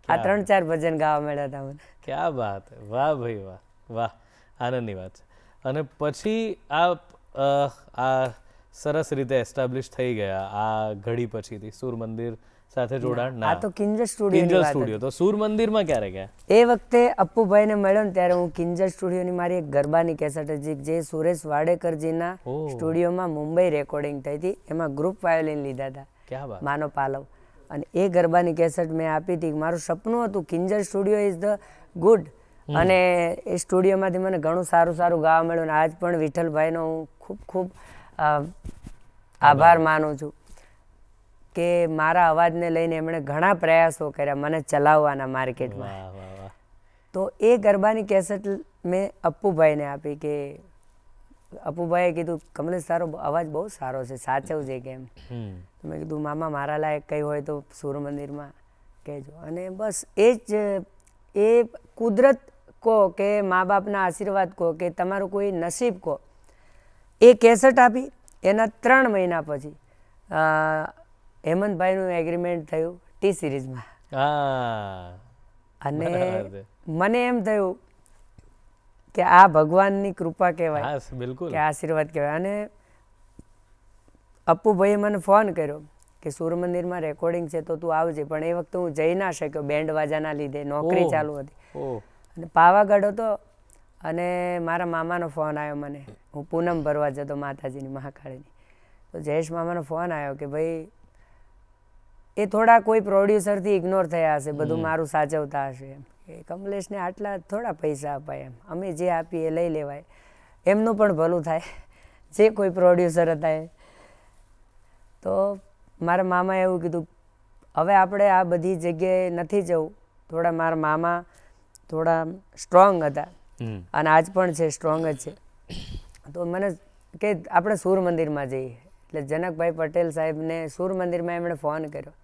આ 3-4 ભજન ગાવા મળ્યા હતા મને. ક્યાં વાત હે. વાહ ભાઈ વાહ વાહ, આનંદની વાત છે. અને પછી આ સરસ રીતે એસ્ટાબ્લિશ થઈ ગયા આ ઘડી પછીથી સુર મંદિર સાથે જોડાણ. આ તો કિંજર સ્ટુડિયો. તો સુર મંદિરમાં ક્યારે ગયા? એ વખતે અપ્પુભાઈને મળ્યો ને ત્યારે હું કિંજર સ્ટુડિયોની મારી એક ગરબાની કેસેટ હતી જે સુરેશ વાડેકરજીના સ્ટુડિયોમાં મુંબઈ રેકોર્ડિંગ થઈ હતી. એમાં ગ્રુપ વાયોલિન લીધા હતા માનો પાલવ, અને એ ગરબાની કેસેટ મેં આપી હતી. મારું સપનું હતું Kinjal studio is the good, અને એ સ્ટુડિયોમાંથી મને ઘણું સારું સારું ગાવા મળ્યું. અને આજ પણ વિઠ્ઠલભાઈનો હું ખૂબ ખૂબ આભાર માનું છું કે મારા અવાજને લઈને એમણે ઘણા પ્રયાસો કર્યા મને ચલાવવાના માર્કેટમાં. તો એ ગરબાની કેસેટ મેં અપ્પુભાઈને આપી કે અપ્પુભાઈએ કીધું કમલેશ તારો અવાજ બહુ સારો છે, સાચવજે કેમ. મેં કીધું મામા મારા લાયક કંઈ હોય તો સુર મંદિરમાં કહેજો. અને બસ એ કુદરત કહો કે મા બાપના આશીર્વાદ કહો કે તમારું કોઈ નસીબ કહો. એ કેસેટ આપી એના 3 મહિના પછી હેમંતભાઈનું એગ્રીમેન્ટ થયું ટી સિરીઝમાં. અને મને એમ થયું કે આ ભગવાનની કૃપા કહેવાય કે આશીર્વાદ કહેવાય. અને અપ્પુભાઈએ મને ફોન કર્યો કે સુર મંદિરમાં રેકોર્ડિંગ છે તો તું આવજે. પણ એ વખતે હું જઈ ના શક્યો, બેન્ડ વાજાના લીધે નોકરી ચાલુ હતી. અને પાવાગઢ હતો અને મારા મામાનો ફોન આવ્યો મને. હું પૂનમ ભરવા જતો માતાજીની મહાકાળીની. તો જયેશ મામાનો ફોન આવ્યો કે ભાઈ એ થોડા કોઈ પ્રોડ્યુસરથી ઇગ્નોર થયા હશે, બધું મારું સાચવતા હશે એમ કે કમલેશને આટલા થોડા પૈસા અપાય, એમ અમે જે આપીએ એ લઈ લેવાય, એમનું પણ ભલું થાય જે કોઈ પ્રોડ્યુસર હતા એ. તો મારા મામાએ એવું કીધું હવે આપણે આ બધી જગ્યાએ નથી જવું. થોડા મારા મામા થોડા સ્ટ્રોંગ હતા અને આજ પણ છે, સ્ટ્રોંગ જ છે. તો મને કે આપણે સુર મંદિરમાં જઈએ. એટલે જનકભાઈ પટેલ સાહેબને સુર મંદિરમાં એમણે ફોન કર્યો.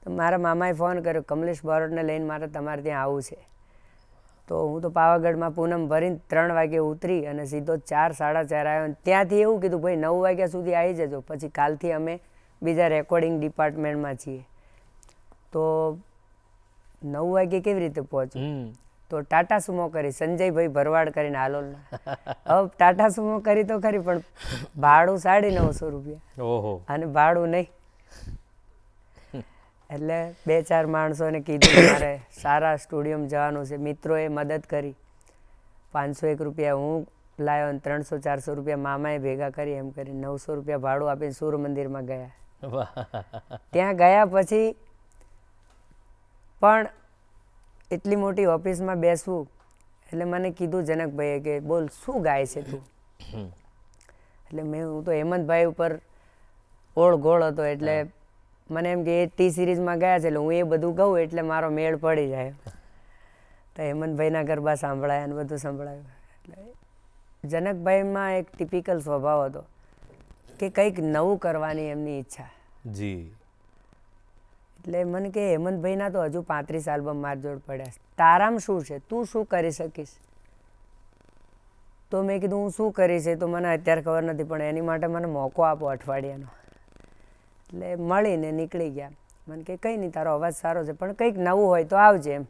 તો મારા મામાએ ફોન કર્યો કમલેશ બારોટને લઈને મારે તમારે ત્યાં આવવું છે. તો હું તો પાવાગઢમાં પૂનમ ભરીને 3 વાગે ઉતરી અને સીધો 4-4:30 આવ્યો. ત્યાંથી એવું કીધું ભાઈ 9 વાગ્યા સુધી આવી જજો, પછી કાલથી અમે બીજા રેકોર્ડિંગ ડિપાર્ટમેન્ટમાં છીએ. તો 9 વાગે કેવી રીતે પહોંચ્યું? તો ટાટા સુમો કરી, સંજયભાઈ ભરવાડ કરીને હાલોલના. હવે ટાટા સુમો કરી તો ખરી પણ ભાડું 950 રૂપિયા અને ભાડું નહીં. એટલે 2-4 માણસોને કીધું મારે સારા સ્ટુડિયોમાં જવાનું છે. મિત્રોએ મદદ કરી, 501 રૂપિયા હું લાવ્યો અને 300-400 રૂપિયા મામાએ ભેગા કરી, એમ કરી 900 રૂપિયા ભાડું આપીને સુર મંદિરમાં ગયા. ત્યાં ગયા પછી પણ એટલી મોટી ઓફિસમાં બેસવું એટલે મને કીધું જનકભાઈએ કે બોલ શું ગાય છે તું? એટલે હું તો હેમંતભાઈ ઉપર ઓળ ગોળ હતો એટલે મને એમ કે એ ટી સિરીઝમાં ગયા છે એટલે હું એ બધું ગાઉં એટલે મારો મેળ પડી જાય. તો હેમંતભાઈના ગરબા સાંભળાયા અને બધું સંભળાયું. એટલે જનકભાઈમાં એક ટિપિકલ સ્વભાવ હતો કે કંઈક નવું કરવાની એમની ઈચ્છા. જી. એટલે મને કે હેમંતભાઈના તો હજુ 35 આલ્બમ માર જોડ પડ્યા છે, તારામાં શું છે, તું શું કરી શકીશ? તો મેં કીધું હું શું કરીશ એ તો મને અત્યારે ખબર નથી, પણ એની માટે મને મોકો આપો અઠવાડિયાનો. એટલે મળીને નીકળી ગયા. મને કે કંઈ નહીં, તારો અવાજ સારો છે પણ કંઈક નવું હોય તો આવજે એમ.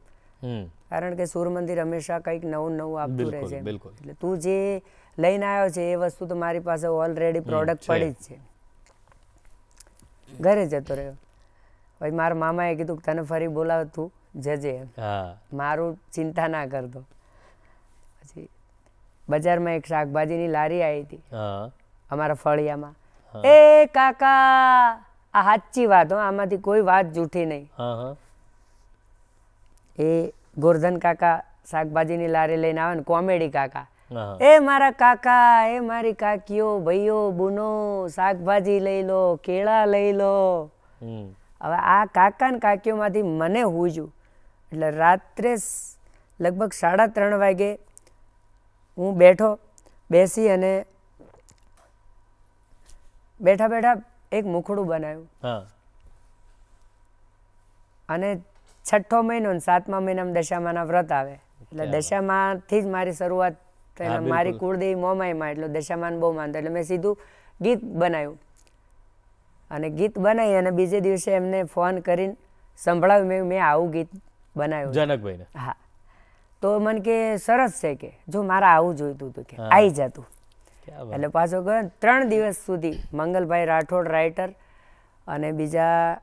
કારણ કે સુર મંદિર હંમેશા કંઈક નવું આપતું રહે છે. એટલે તું જે લઈને આવ્યો છે એ વસ્તુ તો મારી પાસે ઓલરેડી પ્રોડક્ટ પડી જ છે. ઘરે જતો રહ્યો. પછી મારા મામાએ કીધું કે તને ફરી બોલાવ તું જજે એમ. હા મારું ચિંતા ના કરતો. પછી બજારમાં એક શાકભાજીની લારી આવી હતી હા અમારા ફળિયામાં. એ કાકા, આ સાચી વાત હો, આમાંથી કોઈ વાત જૂઠી નહીં. હા હા એ ગોરધન કાકા શાકભાજીની લારી લઈને આવે ને, કોમેડી કાકા. હા એ મારા કાકા, એ મારી કાકીઓ, ભાઈઓ, બુનો, શાકભાજી લઈ લો, કેળા લઈ લો. હમ હવે આ કાકા ને કાકીઓમાંથી મને હુજ્યું. એટલે રાત્રે લગભગ 3:30 વાગે હું બેસી અને બેઠા બેઠા એક મુખડું બનાવ્યું. હા અને 6ઠ્ઠો મહિનો ને 7મા મહિનામાં દશામાના વ્રત આવે. એટલે દશામાથી જ મારી શરૂઆત થઈ. મારી કુળદેવી મોમાઈમાં, એટલે દશામાન બહુ માનતા. એટલે મેં સીધું ગીત બનાવ્યું. અને ગીત બનાવી અને બીજે દિવસે એમને ફોન કરીને સંભળાવ્યું, મેં આવું ગીત બનાવ્યું. જનકભાઈને હા. તો મને કે સરસ છે, કે જો મારે આવું જોઈતું હતું, કે આવી જતું. એટલે પાછો ગયો 3 દિવસ સુધી મંગલભાઈ રાઠોડ રાઇટર અને બીજા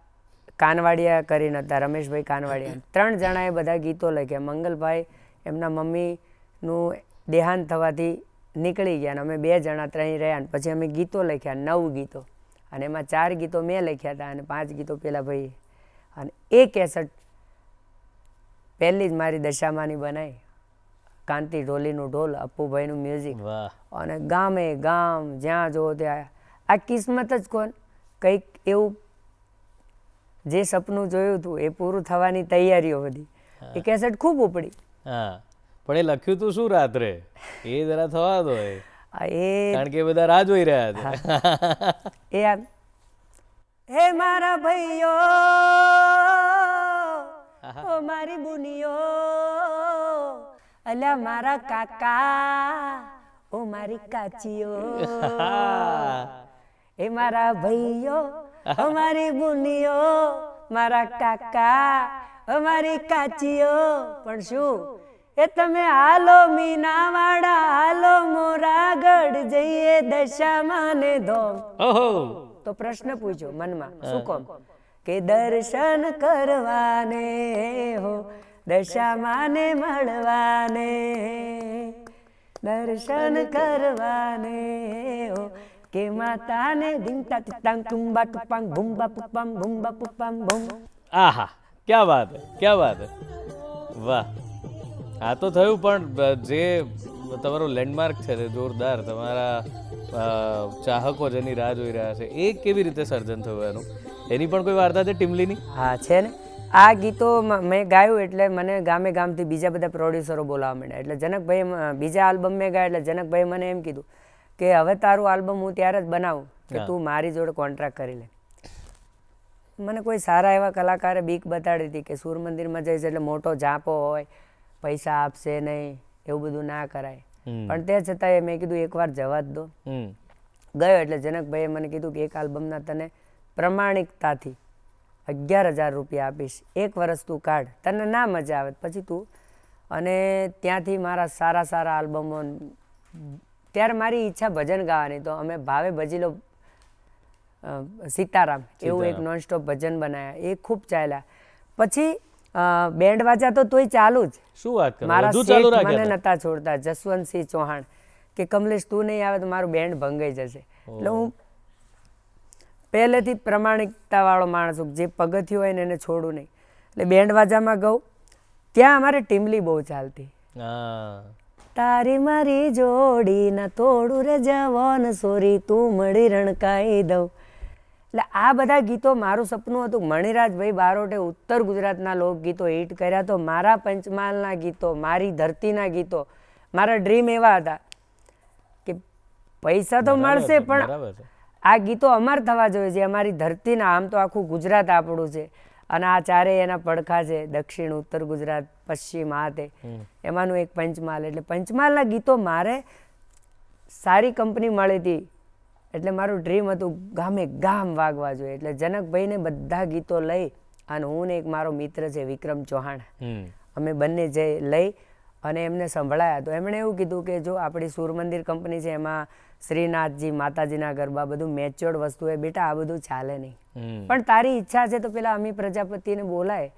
કાનવાડિયા કરીને હતા, રમેશભાઈ કાનવાડિયા, 3 જણાએ બધા ગીતો લખ્યા. મંગલભાઈ એમના મમ્મીનું દેહાંત થવાથી નીકળી ગયા અને અમે 2 જણા 3 રહ્યા. અને પછી અમે ગીતો લખ્યા, 9 ગીતો. અને એમાં 4 ગીતો મેં લખ્યા હતા અને 5 ગીતો પેલા ભાઈ. અને એ કેસેટ પહેલી જ મારી દશામાની બનાવી. કાંતિ ઢોલીનું ઢોલ, અપ્પુભાઈનું મ્યુઝિક. વાહ અને ગામે ગામ જ્યાં જો ત્યાં. આ કિસ્મત જ કોણ, કંઈક એવું જે સપનું જોયું હતું એ પૂરું થવાની તૈયારીઓ બધી. એ કેસેટ ખૂબ ઉપડી. હા પણ એ લખ્યું તું શું રાત્રે, એ જરા થવા દો. એ કારણ કે બધા રાહ જોઈ રહ્યા હતા. એ હે મારા ભાઈઓ, ઓ મારી બુનીઓ, અલ્યા મારા કાકા, ઓ મારી કાચીઓ, એ મારા ભાઈઓ, ઓ મારી બુનીઓ, મારા કાકા, ઓ મારી કાચીઓ. પણ શું એ તમે હાલો મીનાવાડા, હાલો મોરાગઢ જઈએ દશામાને ધોમ. તો પ્રશ્ન પૂછ્યો મનમાં, શું કહું? કે દર્શન કરવાને હો, દશામાને મળવાને, દર્શન કરવાને હો, કે માતાને ઢીંગતા ટીટાંગ તુંબા ટુપાંગ ભૂંબા પુપામ ભૂંબા પુપામ ભૂમ. આહા, ક્યાં વાત હે, ક્યાં વાત હે. વાહ. આ તો થયું, પણ જે તમારો લેન્ડમાર્ક છે તે જોરદાર, તમારા ચાહકો જેની રાહ જોઈ રહ્યા છે, એ કેવી રીતે સર્જન થયું એનું? એની પણ કોઈ વાર્તા છે ટીમલીની? હા છે ને. આ ગીતો મેં ગાયું એટલે મને ગામે ગામથી બીજા બધા પ્રોડ્યુસરો બોલાવવા માંડ્યા. એટલે જનકભાઈ બીજા આલ્બમ મેં ગાયા એટલે જનકભાઈ મને એમ કીધું કે હવે તારું આલ્બમ હું ત્યારે જ બનાવું કે તું મારી જોડે કોન્ટ્રાક્ટ કરી લે. મને કોઈ સારા એવા કલાકારે બીક બતાડી હતી કે સૂર મંદિરમાં જઈશ એટલે મોટો ઝાંપો હોય, પૈસા આપશે નહીં, એવું બધું ના કરાય. પણ તે છતાંય મેં કીધું એકવાર જવા જ દો. ગયો એટલે જનકભાઈએ મને કીધું કે એક આલ્બમના તને પ્રમાણિકતાથી 11,000 રૂપિયા આપીશ, 1 વર્ષ તું કાઢ, તને ના મજા આવે પછી તું. અને ત્યાંથી મારા સારા સારા આલ્બમો. ત્યારે મારી ઈચ્છા ભજન ગાવાની, તો અમે ભાવે ભજીલો સીતારામ એવું એક નોનસ્ટોપ ભજન બનાવ્યા, એ ખૂબ ચાલ્યા. પછી બેન્ડ વાજા તો તોય ચાલુ જ. શું વાત કરો, મારા બધું ચાલુ શેઠ રાખ્યા મને હતા? નતા છોડતા, જસવંતસિંહ ચૌહાણ, કે કમલેશ તું નહીં આવે તો મારું બેન્ડ ભંગાઈ જશે. એટલે હું પહેલેથી પ્રમાણિકતા વાળો માણસ છું, જે પગથિયું હોય ને એને છોડું નહીં. એટલે બેન્ડ વાજામાં ગઉં, ત્યાં અમારે ટીમલી બહુ ચાલતી. તારી મારી જોડી ના તોડું રે જવાન સોરી, તું મળી રણકાઈ દઉં. એટલે આ બધા ગીતો મારું સપનું હતું. મણિરાજભાઈ બારોટે ઉત્તર ગુજરાતના લોકગીતો હિટ કર્યા, તો મારા પંચમહાલના ગીતો, મારી ધરતીના ગીતો, મારા ડ્રીમ એવા હતા કે પૈસા તો મળશે પણ આ ગીતો અમર થવા જોઈએ છે, અમારી ધરતીના. આમ તો આખું ગુજરાત આપણું છે અને આ ચારેય એના પડખા છે, દક્ષિણ, ઉત્તર ગુજરાત, પશ્ચિમ, આ તે. એમાંનું એક પંચમહાલ. એટલે પંચમહાલના ગીતો મારે સારી કંપની મળી હતી એટલે મારું ડ્રીમ હતું ગામે ગામ વાગવા જોઈએ. એટલે જનકભાઈને બધા ગીતો લઈ અને હું ને એક મારો મિત્ર છે વિક્રમ ચૌહાણ, અમે બંને જઈ લઈ અને એમને સંભળાયા. તો એમણે એવું કીધું કે જો આપણી સૂર મંદિર કંપની છે, એમાં શ્રીનાથજી માતાજીના ગરબા બધું મેચ્યોર્ડ વસ્તુ હોય બેટા, આ બધું ચાલે નહીં. હમ. પણ તારી ઈચ્છા છે તો પેલા અમી પ્રજાપતિને બોલાય,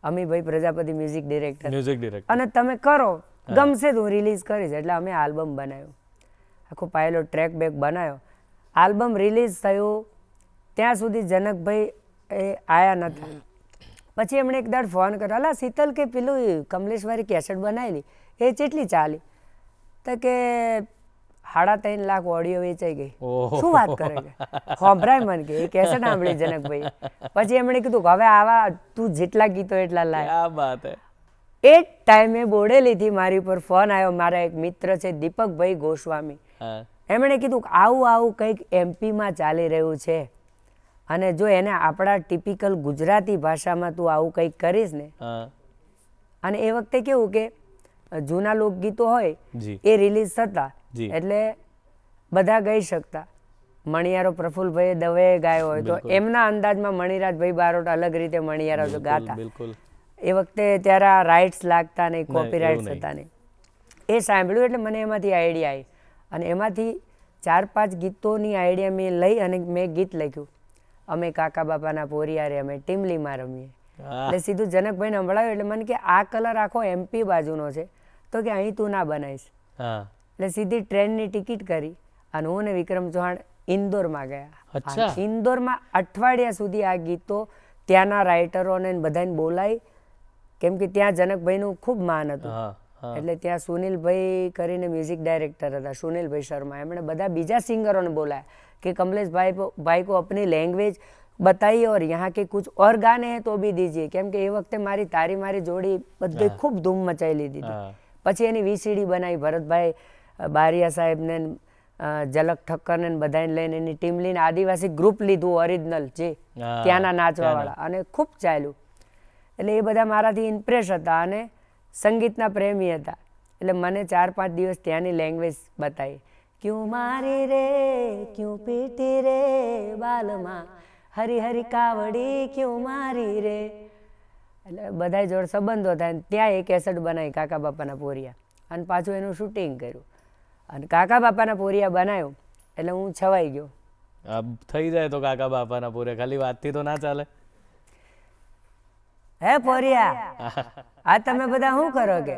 Amibhai Prajapati music director, music director. અને તમે કરો, ગમશે તો હું રિલીઝ કરીશ. એટલે અમે આલ્બમ બનાવ્યો, આખો પાયલો ટ્રેક બેક બનાવ્યો. આલ્બમ રિલીઝ થયું ત્યાં સુધી જનકભાઈ એ આયા નતા. પછી એમણે એક દાડ ફોન કર્યો, અલા શીતલ કે પેલું કમલેશવારી કેસેટ બનાવેલી એ કેટલી ચાલી? તો કે 3.5 લાખ ઓડિયો વેચાઈ ગઈ. ઓહો. શું વાત કરે છે? હોંભરાય મને કે એ કેસેટ સાંભળી જનકભાઈ. પછી એમણે કીધું કે હવે આવા તું જેટલા ગીતો એટલા લાય. ક્યા બાત હે. એ જ ટાઈમે બોડેલીથી મારી ઉપર ફોન આવ્યો. મારા એક મિત્ર છે દીપકભાઈ ગોસ્વામી, હા. એમણે કીધું કે આવું આવું કંઈક એમપીમાં ચાલી રહ્યું છે, અને જો એને આપણા ટિપિકલ ગુજરાતી ભાષામાં તું આવું કંઈક કરીશ ને. હા. અને એ વખતે કેવું કે જૂના લોકગીતો હોય જી. એ રિલીઝ થતા, જી. એટલે બધા ગાઈ શકતા. મણિયારો પ્રફુલ્લભાઈ દવેએ ગાયો હોય તો બિલકુલ. એમના અંદાજમાં મણિરાજભાઈ બારોટ અલગ રીતે મણિયારો બિલકુલ, ગાતા. બિલકુલ. એ વખતે ત્યારે આ રાઇટ્સ લાગતા નહીં, નહીં, કોપી રાઇટ્સ એવું નહીં. હતા નહીં. એ સાંભળ્યું એટલે મને એમાંથી આઈડિયા આવી, અને એમાંથી 4-5 ગીતોની આઈડિયા મેં લઈ અને મેં ગીત લખ્યું, અમે કાકા બાપાના પોરિયારે અમે ટીમલીમાં રમીએ. હા. એટલે સીધું જનકભાઈને સંભળાવ્યું. એટલે મને કે આ કલર આખો એમપી બાજુનો છે, તો કે અહીં તું ના બનાવીશ. હા. એટલે સીધી ટ્રેનની ટિકિટ કરી અને હું ને વિક્રમ ચૌહાણ ઇન્દોરમાં ગયા. અચ્છા. અને ઇન્દોરમાં અઠવાડિયા સુધી આ ગીતો ત્યાંના રાઇટરોને બધાને બોલાવી, કેમ કે ત્યાં જનકભાઈનું ખૂબ માન હતું. હા. હા. એટલે ત્યાં સુનિલભાઈ કરીને મ્યુઝિક ડાયરેક્ટર હતા, સુનિલભાઈ શર્મા. એમણે બધા બીજા સિંગરોને બોલાયા कि कमलेश भाई को अपनी लैंग्वेज बताइए और यहाँ के कुछ और गाने हैं तो भी दीजिए, કેમ કે એ વખતે મારી જોડી બધે ખૂબ ધૂમ મચાવી લીધી હતી. હા. પછી એની વીસીડી બનાવી ભરતભાઈ બારિયા સાહેબને, ઝલક ઠક્કરને બધાને લઈને એની ટીમ લઈને આદિવાસી ગ્રુપ લીધું ઓરિજિનલ જે હા, ત્યાંના નાચવાવાળા, અને ખૂબ ચાલ્યું. એટલે એ બધા મારાથી ઇમ્પ્રેસ હતા અને સંગીતના પ્રેમી હતા. એટલે મને 4-5 દિવસ ત્યાંની લેંગ્વેજ બતાવી. ક્યું મારી રે ક્યું પીટી રે બાલમાં, હરી હરી કાવડી ક્યું મારી રે. એટલે બધા જોડે સંબંધો થાય. ત્યાં એક કેસેટ બનાવી કાકા બાપાના પોરિયા, અને પાછું એનું શૂટિંગ કર્યું. અને કાકા બાપાના પોરિયા બનાવ્યું એટલે હું છવાઈ ગયો. આ થઈ જાય તો કાકા બાપાના પૂરે, ખાલી વાતથી તો ના ચાલે. હે પોરિયા, આ તમે બધા શું કરો કે?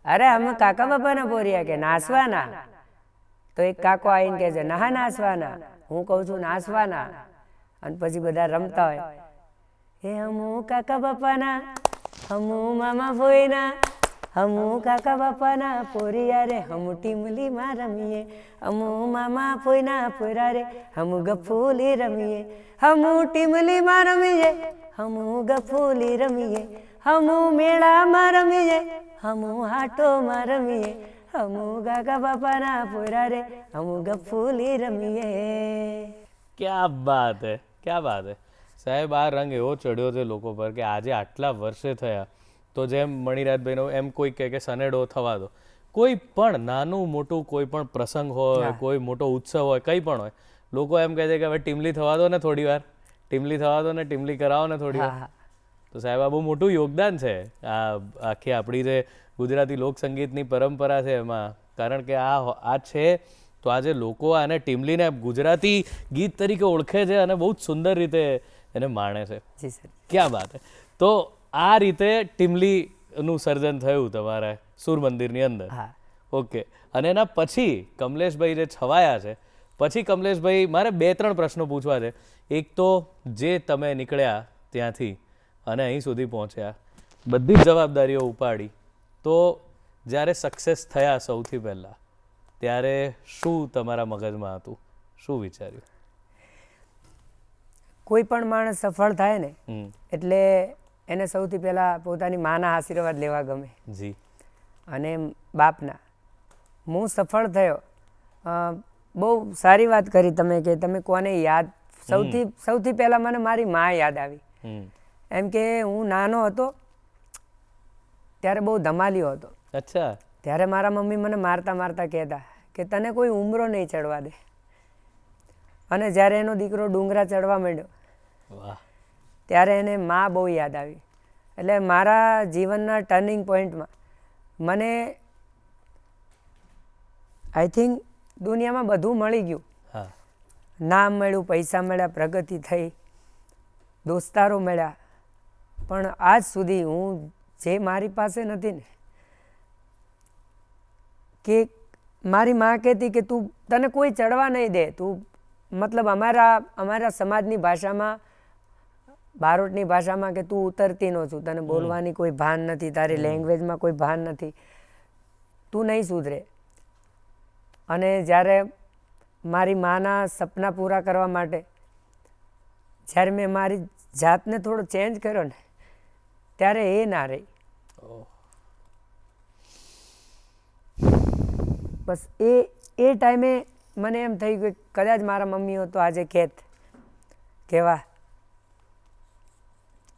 અરે અમે કાકા બાપાના પોરિયા કે નાસવાના. તો એક કાકો આવીને કહે છે ના નાસવાના. હું કહું છું નાસવાના. અને પછી બધા રમતા હોય, હે હમું કાકા બાપાના, હમું મામા ફોઈના, હમું કાકા બાપાના પોરિયા રે, હમું ટીમલીમાં રમીએ, હમું મામા ફોઈના પોરા રે, હમું ગફૂલી રમીએ, હમું ટીમલીમાં રમીએ, હમું ગફૂલી રમીએ, હમું મેળામાં રમીએ, હમું હાટોમાં રમીએ, હમું કાકા બાપાના પોરા રે, હમું ગફૂલી રમીએ. ક્યા બાત હે, ક્યા બાત હે. સાહેબ, આ રંગ એવો ચડ્યો છે લોકો પર કે આજે આટલા વર્ષે થયા તો જેમ મણિરાજભાઈનો એમ કોઈ કહે કે સનેડો થવા દો, કોઈ પણ નાનું મોટું કોઈ પણ પ્રસંગ હોય, કોઈ મોટો ઉત્સવ હોય, કંઈ પણ હોય, લોકો એમ કહે છે કે હવે ટીમલી થવા દો ને થોડી વાર, ટીમલી થવા દો ને, ટીમલી કરાવો ને થોડી વાર. તો સાહેબ, આ બહુ મોટું યોગદાન છે આ આખી આપણી જે ગુજરાતી લોકસંગીતની પરંપરા છે એમાં. કારણ કે આ છે તો આજે લોકો આને ટીમલીને ગુજરાતી ગીત તરીકે ઓળખે છે અને બહુ જ સુંદર રીતે એને માણે છે. જી સર. ક્યાં બાત હે. તો આ રીતે ટીમલીનું સર્જન થયું તમારા સૂર મંદિરની અંદર. ઓકે. અને એના પછી કમલેશભાઈ જે છવાયા છે, પછી કમલેશભાઈ, મારે 2-3 પ્રશ્નો પૂછવા છે. એક તો જે તમે નીકળ્યા ત્યાંથી અને અહીં સુધી પહોંચ્યા, બધી જ જવાબદારીઓ ઉપાડી, તો જ્યારે સક્સેસ થયા સૌથી પહેલાં, ત્યારે શું તમારા મગજમાં હતું, શું વિચાર્યું? કોઈ પણ માણસ સફળ થાય ને એટલે એને સૌથી પહેલાં પોતાની માના આશીર્વાદ લેવા ગમે. જી. અને બાપના. હું સફળ થયો, બહુ સારી વાત કરી તમે કે તમે કોને યાદ, સૌથી પહેલાં મને મારી મા યાદ આવી. એમ કે હું નાનો હતો ત્યારે બહુ ધમાલ્યો હતો. અચ્છા. ત્યારે મારા મમ્મી મને મારતા મારતા કહેતા કે તને કોઈ ઉમરો નહીં ચડવા દે. અને જ્યારે એનો દીકરો ડુંગરા ચડવા માંડ્યો, ત્યારે એને મા બહુ યાદ આવી. એટલે મારા જીવનના ટર્નિંગ પોઈન્ટમાં મને આઈ થિંક દુનિયામાં બધું મળી ગયું, હા નામ મળ્યું, પૈસા મળ્યા, પ્રગતિ થઈ, દોસ્તારો મળ્યા, પણ આજ સુધી હું જે મારી પાસે નથી ને, કે મારી માં કહેતી કે તું તને કોઈ ચડવા નહીં દે, તું મતલબ અમારા સમાજની ભાષામાં, બારોટની ભાષામાં, કે તું ઉતરતી ન છું, તને બોલવાની કોઈ ભાન નથી, તારી લેંગ્વેજમાં કોઈ ભાન નથી, તું નહીં સુધરે. અને જ્યારે મારી માના સપના પૂરા કરવા માટે જ્યારે મેં મારી જાતને થોડો ચેન્જ કર્યો ને, ત્યારે એ ના રહી. બસ એ ટાઈમે મને એમ થઈ ગયું કદાચ મારા મમ્મીઓ તો આજે કેવા.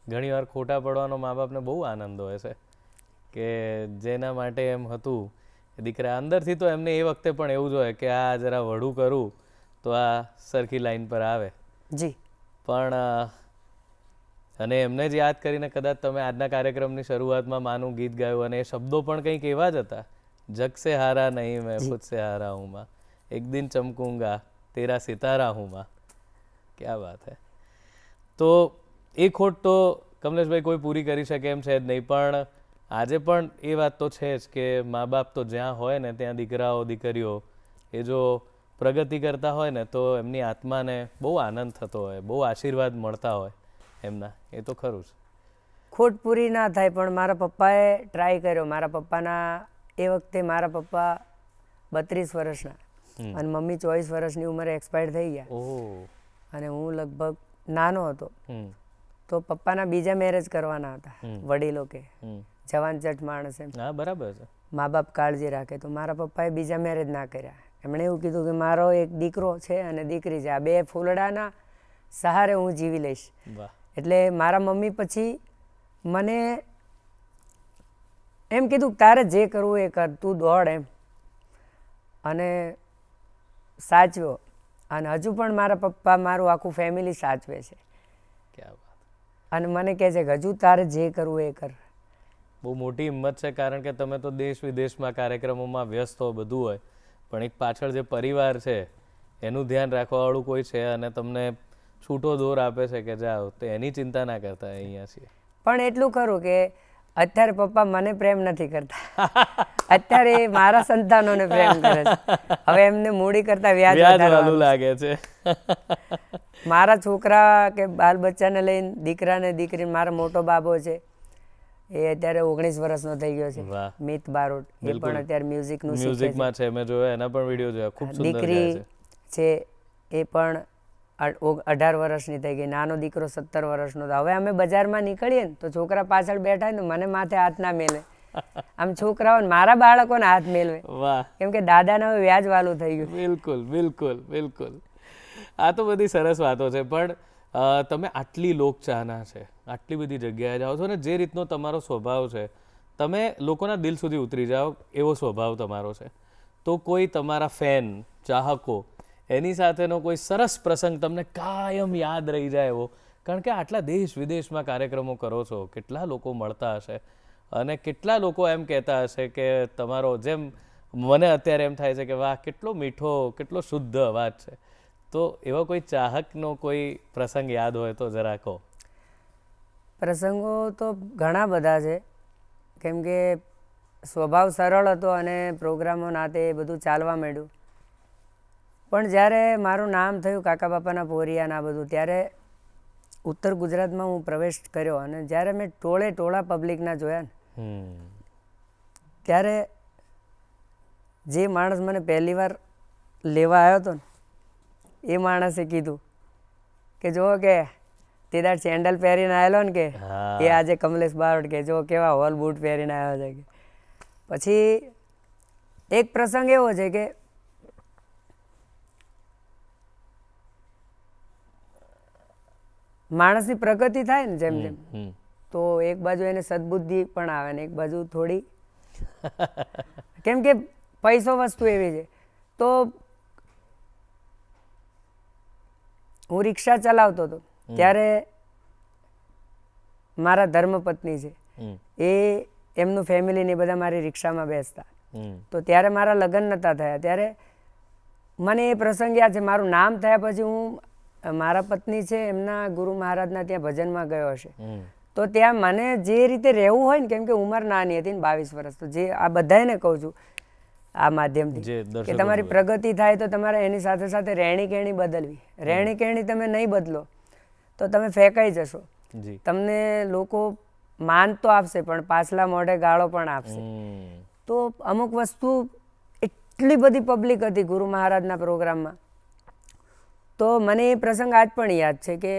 ઘણી વાર ખોટા પડવાનો મા બાપને બહુ આનંદ હોય છે કે જેના માટે એમ હતું દીકરા અંદરથી તો એમને એ વખતે પણ એવું જ હોય કે આ જરા વઢું કરું તો આ સરખી લાઈન પર આવે. જી. પણ અને એમને જ યાદ કરીને કદાચ તમે આજના કાર્યક્રમની શરૂઆતમાં માનું ગીત ગાયું અને એ શબ્દો પણ કંઈક એવા જ હતા, જગ સે હારા નહીં મેં ખુદ સે હારા હું માં, એક દિન ચમકુંગા તેરા સિતારા હું માં. ક્યા બાત હે. તો એ ખોટ તો કમલેશભાઈ કોઈ પૂરી કરી શકે એમ છે જ નહીં, પણ આજે પણ એ વાત તો છે જ કે મા બાપ તો જ્યાં હોય ને ત્યાં દીકરાઓ દીકરીઓ એ જો પ્રગતિ કરતા હોય ને તો એમની આત્માને બહુ આનંદ થતો હોય, બહુ આશીર્વાદ મળતા હોય એમના. એ તો ખરું જ. ખોટ પૂરી ના થાય, પણ મારા પપ્પાએ ટ્રાય કર્યો. મારા પપ્પાના એ વખતે મારા પપ્પા 32 વર્ષના અને મમ્મી 24 વર્ષની ઉંમરે એક્સપાયર થઈ ગયા. અને હું લગભગ નાનો હતો. તો પપ્પાના બીજા મેરેજ કરવાના હતા. વડીલો કે જવાન ચટ માણસ એમ. હા બરાબર છે. મા બાપ કાળજી રાખે, તો મારા પપ્પાએ બીજા મેરેજ ના કર્યા. એમણે એવું કીધું કે મારો એક દીકરો છે અને દીકરી છે, આ બે ફૂલડાના સહારે હું જીવી લઈશ. એટલે મારા મમ્મી પછી મને એમ કીધું તારે જે કરવું એ કર, તું દોડ એમ. અને સાચવ્યો. અને હજુ પણ મારા પપ્પા મારું આખું ફેમિલી સાચવે છે. અને મને કહે છે કે હજુ તારે જે કરવું એ કર. બહુ મોટી હિંમત છે, કારણ કે તમે તો દેશ વિદેશમાં કાર્યક્રમોમાં વ્યસ્ત હો, બધું હોય, પણ એક પાછળ જે પરિવાર છે એનું ધ્યાન રાખવાવાળું કોઈ છે અને તમને છૂટો દોર આપે છે કે જાઓ, તો એની ચિંતા ના કરતા અહીંયા છીએ. પણ એટલું ખરું કે અત્યારે પપ્પા મને પ્રેમ નથી કરતા, અત્યારે મારા સંતાનોને પ્રેમ કરે છે. હવે એમને મૂડી કરતા વ્યાજ વાળું લાગે છે. મારા છોકરા કે બાલ બચ્ચાને લઈને, દીકરાને દીકરી, મારો મોટો બાબો છે એ અત્યારે 19 વર્ષનો થઈ ગયો છે, મિત બારોટ. એ પણ અત્યારે મ્યુઝિકમાં છે. મેં જોયા, એના પણ વિડિયો જોયા, ખૂબ સુંદર ગાય છે. દીકરી છે એ પણ 18 વર્ષની થઈ ગઈ. નાનો દીકરો 17 વર્ષનો. હવે અમે બજારમાં નીકળીએ ને તો છોકરા પાછળ બેઠા ને મને માથે હાથ ના મેલે. આમ છોકરાઓ મારા બાળકોને હાથ મેલવે. વાહ. કેમ કે દાદાને હવે વ્યાજ વાલું થઈ ગયું. બિલકુલ બિલકુલ બિલકુલ. આ તો બધી સરસ વાતો છે, પણ તમે આટલી લોકચાહના છે, આટલી બધી જગ્યાએ જાઓ છો ને, જે રીતનો તમારો સ્વભાવ છે, તમે લોકોના દિલ સુધી ઉતરી જાઓ એવો સ્વભાવ તમારો છે. તો કોઈ તમારા ફેન, ચાહકો, એની સાથેનો કોઈ સરસ પ્રસંગ તમને કાયમ યાદ રહી જાય એવો, કારણ કે આટલા દેશ વિદેશમાં કાર્યક્રમો કરો છો, કેટલા લોકો મળતા હશે અને કેટલા લોકો એમ કહેતા હશે કે તમારો, જેમ મને અત્યારે એમ થાય છે કે વાહ કેટલો મીઠો, કેટલો શુદ્ધ અવાજ છે. તો એવો કોઈ ચાહકનો કોઈ પ્રસંગ યાદ હોય તો જરા કહો. પ્રસંગો તો ઘણા બધા છે, કેમ કે સ્વભાવ સરળ હતો અને પ્રોગ્રામો નાતે એ બધું ચાલવા માંડ્યું. પણ જ્યારે મારું નામ થયું કાકા બાપાના પોરિયાના બધું, ત્યારે ઉત્તર ગુજરાતમાં હું પ્રવેશ કર્યો અને જ્યારે મેં ટોળા પબ્લિકના જોયા ને, ત્યારે જે માણસ મને પહેલી વાર લેવા આવ્યો હતો ને, એ માણસે કીધું કે જો કે તે દાડ સેન્ડલ પહેરીને આવેલો ને, કે એ આજે કમલેશ બારોટ, કે જો કેવા હોલ બૂટ પહેરીને આવ્યો છે. કે પછી એક પ્રસંગ એવો છે કે માણસની પ્રગતિ થાય ને જેમ જેમ, તો એક બાજુ એને સદબુદ્ધિ પણ આવે ને એક બાજુ થોડી, કેમ કે પૈસો વસ્તુ એવી છે. તો હું રિક્ષા ચલાવતો હતો ત્યારે મારા ધર્મપત્ની છે એ એમનું ફેમિલી ને બધા મારી રિક્ષામાં બેસતા. તો ત્યારે મારા લગ્ન નહોતા થયા, ત્યારે મને એ પ્રસંગ યાદ છે, મારું નામ થયા પછી હું મારા પત્ની છે એમના ગુરુ મહારાજના ત્યાં ભજનમાં ગયો હશે. તો ત્યાં મને જે રીતે રહેવું હોય ને, કેમ કે ઉંમર નાની હતી ને 22 વર્ષ, તો જે આ બધાને કહું છું આ માધ્યમથી કે તમારી પ્રગતિ થાય તો તમારે એની સાથે સાથે રહેણી કહેણી બદલવી. રહેણી કહેણી તમે નહીં બદલો તો તમે ફેંકાઈ જશો. તમને લોકો માન તો આપશે પણ પાછલા મોઢે ગાળો પણ આપશે. તો અમુક વસ્તુ એટલી બધી પબ્લિક હતી ગુરુ મહારાજના પ્રોગ્રામમાં, તો મને એ પ્રસંગ આજ પણ યાદ છે કે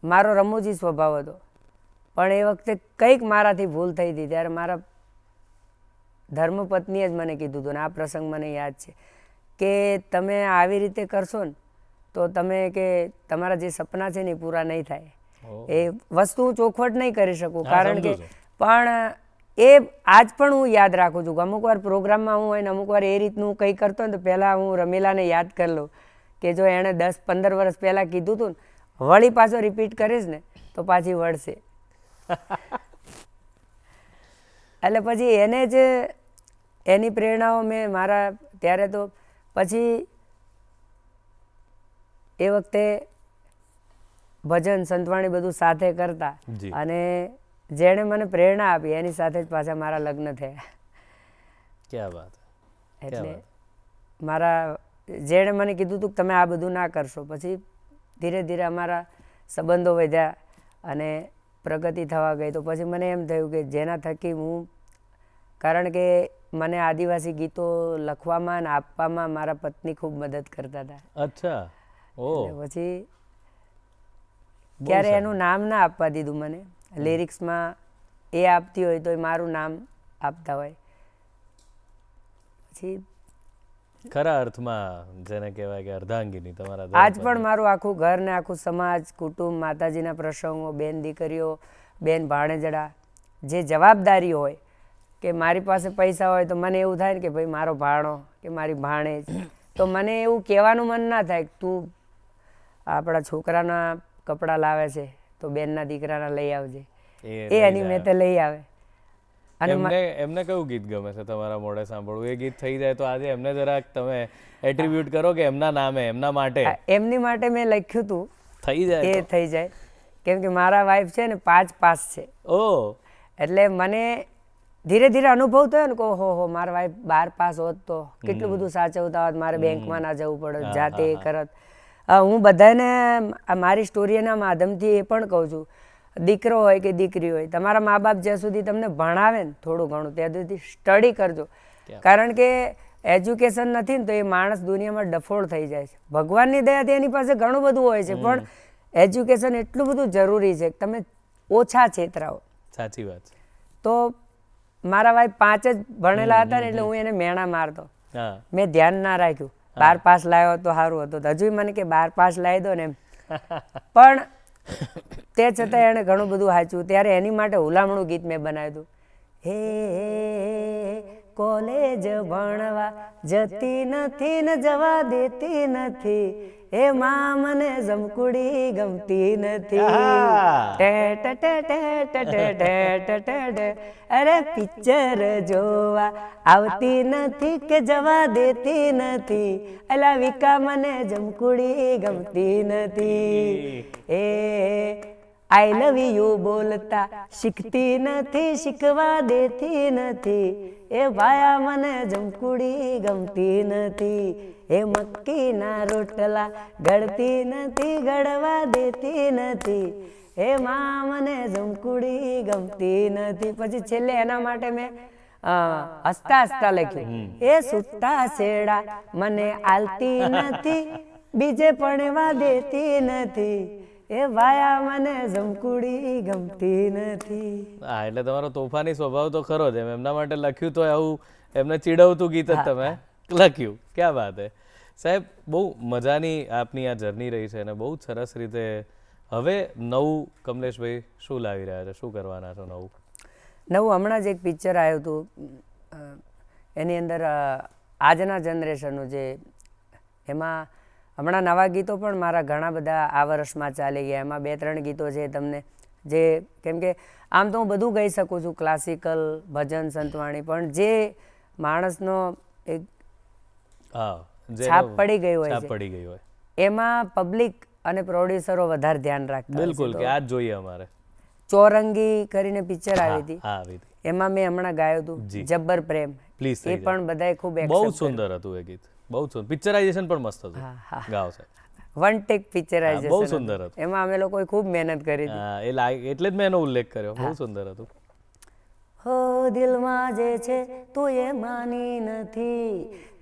મારો રમૂજી સ્વભાવ હતો, પણ એ વખતે કંઈક મારાથી ભૂલ થઈ હતી. ત્યારે મારા ધર્મપત્નીએ જ મને કીધું હતું, ને આ પ્રસંગ મને યાદ છે કે તમે આવી રીતે કરશો ને તો તમે કે તમારા જે સપના છે ને એ પૂરા નહીં થાય. એ વસ્તુ હું ચોખવટ નહીં કરી શકું, કારણ કે પણ એ આજ પણ હું યાદ રાખું છું કે અમુક વાર પ્રોગ્રામમાં હું હોય ને અમુક વાર એ રીતનું કંઈ કરતો ને તો પહેલાં હું રમીલાને યાદ કરી લઉં કે જો એણે 10-15 વર્ષ પહેલાં કીધું હતું ને વળી પાછો રિપીટ કરીશ ને તો પાછી વળશે. એટલે પછી એને જ એની પ્રેરણાઓ મેં મારા ત્યારે તો પછી એ વખતે ભજન સંતવાણી બધું સાથે કરતા, અને જેણે મને પ્રેરણા આપી એની સાથે જ પાછા મારા લગ્ન થયા. ક્યાં વાત. એટલે મારા જેણે મને કીધું હતું કે તમે આ બધું ના કરશો, પછી ધીરે ધીરે અમારા સંબંધો વધ્યા અને પ્રગતિ થવા ગઈ. તો પછી મને એમ થયું કે જેના થકી હું, કારણ કે મને આદિવાસી ગીતો લખવામાં અને આપવામાં મારા પત્ની ખૂબ મદદ કરતા હતા. અચ્છા. પછી ક્યારે એનું નામ ના આપવા દીધું મને. લિરિક્સમાં એ આપતી હોય તો એ મારું નામ આપતા હોય. પછી ખરા અર્થમાં જેને કહેવાય કે અર્ધાંગીની તમારા આજ પણ મારું આખું ઘર ને આખું સમાજ, કુટુંબ, માતાજીના પ્રસંગો, બેન દીકરીઓ, બેન ભાણેજડા, જે જવાબદારી હોય કે મારી પાસે પૈસા હોય તો મને એવું થાય ને કે ભાઈ મારો ભાણો કે મારી ભાણેજ, તો મને એવું કહેવાનું મન ના થાય કે તું આપણા છોકરાના કપડાં લાવે છે તો બેનના દીકરાના લઈ આવજે. એ એની મેં તે લઈ આવે. અને એમને કયું ગીત ગમે છે તમારા મોઢે સાંભળવું? એ ગીત થઈ જાય તો આજે એમને જરાક તમે એટ્રીબ્યુટ કરો કે એમના નામે, એમના માટે. એમની માટે મેં લખ્યું હતું, થઈ જાય એ થઈ જાય. કેમ કે મારા વાઈફ છે ને 5 પાસ છે. એટલે મને ધીરે ધીરે અનુભવ થયો ને કે હો મારા વાઈફ 12 પાસ હોત તો કેટલું બધું સાચવતા હોત, મારે બેંકમાં ના જવું પડે, જાતે એ કરત. હું બધાને મારી સ્ટોરીના માધ્યમથી એ પણ કહું છું, દીકરો હોય કે દીકરી હોય, તમારા મા બાપ જ્યાં સુધી તમને ભણાવે ને થોડું ઘણું ત્યાં સુધી સ્ટડી કરજો. કારણ કે એજ્યુકેશન નથી ને તો એ માણસ દુનિયામાં ડફોળ થઈ જાય છે. ભગવાનની દયાથી એની પાસે ઘણું બધું હોય છે, પણ એજ્યુકેશન એટલું બધું જરૂરી છે કે તમે ઓછા છેતરાઓ. સાચી વાત છે. તો મારા વાઈફ 5 જ ભણેલા હતા ને એટલે હું એને મેણા મારતો, મેં ધ્યાન ના રાખ્યું. 12 પાસ લાવ્યો તો સારું હતું, હજુ મને કે 12 પાસ લાવી દો ને એમ. પણ તે છતાં એણે ઘણું બધું સાચું. ત્યારે એની માટે હુલામણું ગીત મેં બનાવ્યું હતું. હે કોલેજ ભણવા જતી નથી ને જવા દેતી નથી, એ માં મને જમકુડી ગમતી નથી. અરે પિક્ચર જોવા આવતી નથી કે જવા દેતી નથી, અલા વિકા મને જમકુડી ગમતી નથી. એ આઈ લવ યુ બોલતા શીખતી નથી, શીખવા દેતી નથી, એ ભાયા મને જમકુડી ગમતી નથી. એ મક્કીના રોટલા ગળતી નથી, ગળવા દેતી નથી, એ માં મને જમકુડી ગમતી નથી. પછી છેલ્લે એના માટે મેં હસતા હસતા લખ્યું, એ સુટ્ટા શેડા મને આલતી નથી, બીજે પડવા દેતી નથી, એ ભાયા મને જમકુડી ગમતી નથી. હા, એટલે તમારો તોફાની સ્વભાવ તો ખરો જ. એમના માટે લખ્યું તો આવું એમને ચીડવતું ગીત જ તમે લખ્યું. ક્યાં વાત હે સાહેબ. બહુ મજાની આપની આ જર્ની રહી છે અને બહુ જ સરસ રીતે. હવે નવું કમલેશભાઈ શું લાવી રહ્યા છે, શું કરવાના છો નવું? નવું હમણાં જ એક પિક્ચર આવ્યું હતું, એની અંદર આજના જનરેશનનું જે, એમાં હમણાં નવા ગીતો પણ મારા ઘણા બધા આ વર્ષમાં ચાલી ગયા. એમાં 2-3 ગીતો છે તમને જે, કેમ કે આમ તો હું બધું ગાઈ શકું છું, ક્લાસિકલ, ભજન, સંતવાણી, પણ જે માણસનો એક છાપ પડી ગઈ હોય છાપ છે પડી ગઈ હોય, એમાં પબ્લિક અને પ્રોડ્યુસરો વધારે ધ્યાન રાખતા હોય છે. બિલકુલ કે આ જ જોઈએ અમારે. ચોરંગી કરીને પિક્ચર આવી હતી, હા આવી હતી. એમાં મેં હમણાં ગાયું હતું જી. જબ્બર પ્રેમ, પ્લીઝ એ પણ બધાએ ખૂબ બહુ સુંદર હતું એ ગીત, બહુ સુંદર. પિક્ચરાઇઝેશન પણ મસ્ત હતું. ગાઓ સાહેબ વન ટેક બહુ પિક્ચરાઇઝેશન સુંદર હતું. એમાં અમે લોકોએ ખૂબ મહેનત કરી હતી. હા, એટલે જ મેં એનો ઉલ્લેખ કર્યો. બહુ સુંદર હતું. હો દિલમાં જે છે તું એ માની નથી,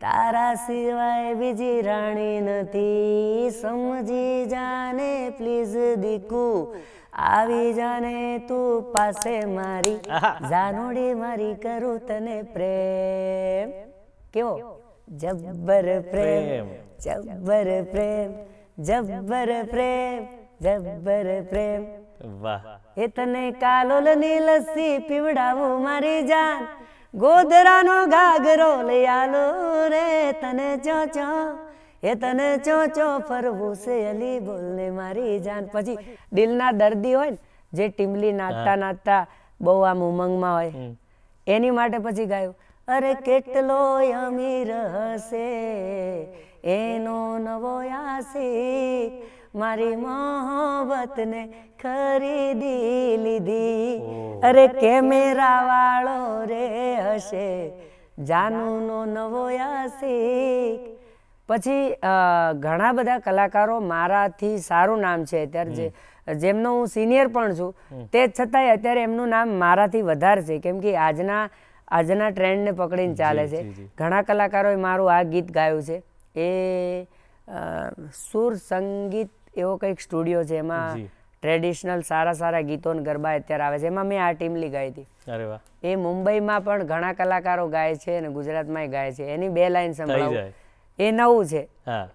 તારા સિવાય બીજી રાણી નથી, સમજી જાને પ્લીઝ દીકુ, આવી જાને તું પાસે મારી, જાનોડી મારી કરું તને પ્રેમ. કેવો જબ્બર પ્રેમ, જબ્બર પ્રેમ, જબ્બર પ્રેમ, જબ્બર પ્રેમ. વાહ. એ તને કાલોલની લસ્સી પીવડાવું મારી જાન, ગોધરાનો ઘાઘરો લઈ આલો રે તને ચોચો, એ તને ચોચો ફરવું છે અલી બોલને મારી જાન. પછી દિલના દર્દી હોય ને જે ટીમલી નાચતા નાચતા બહુ આમ ઉમંગમાં હોય, એની માટે પછી ગાયું, અરે કેટલો અમીર હશે એનો નવો આશિક, મારી મોહબ્બતને ખરીદી લીધી, અરે કેમેરા વાળો રે હશે જાનુનો નવો આશિક. પછી ઘણા બધા કલાકારો મારાથી સારું નામ છે અત્યારે, જેમનો હું સિનિયર પણ છું, તે છતાંય અત્યારે એમનું નામ મારાથી વધારે છે, કેમ કે આજના ટ્રેન્ડને પકડીને ચાલે છે. ઘણા કલાકારોએ મારું આ ગીત ગાયું છે. એ સુર સંગીત એવો કંઈક સ્ટુડિયો છે, એમાં ટ્રેડિશનલ સારા સારા ગીતો ને ગરબા અત્યારે આવે છે. એમાં મેં આ ટીમલી ગાઈ હતી. અરે વાહ. એ મુંબઈમાં પણ ઘણા કલાકારો ગાય છે અને ગુજરાતમાંય ગાય છે. એની 2 લાઈન સંભળાવું, એ નવું છે. હા.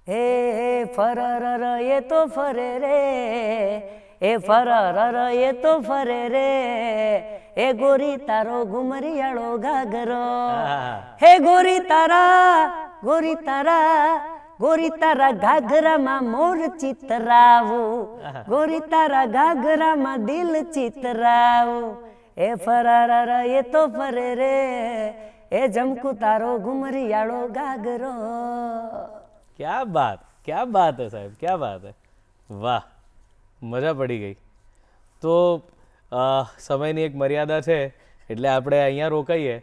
હે ફરર એ તો ફરે રે, એ ફરર એ તો ફરે રે, એ ગોરી તારો ઘુમરિયાળો ઘાઘરો, હે ગોરી તારા ગોરી તારા ઘાઘરામાં મોર ચિતરાવું, ગોરી તારા ઘાઘરામાં દિલ ચિતરાવું, એ ફરર એ તો ફરે રે, એ જમકુ તારો ઘુમરિયાળો ઘાઘરો. ક્યા બાત હે સાહેબ, ક્યા બાત હે. વાહ, મજા પડી ગઈ. તો સમયની એક મર્યાદા છે એટલે આપણે અહીંયા રોકાઈએ,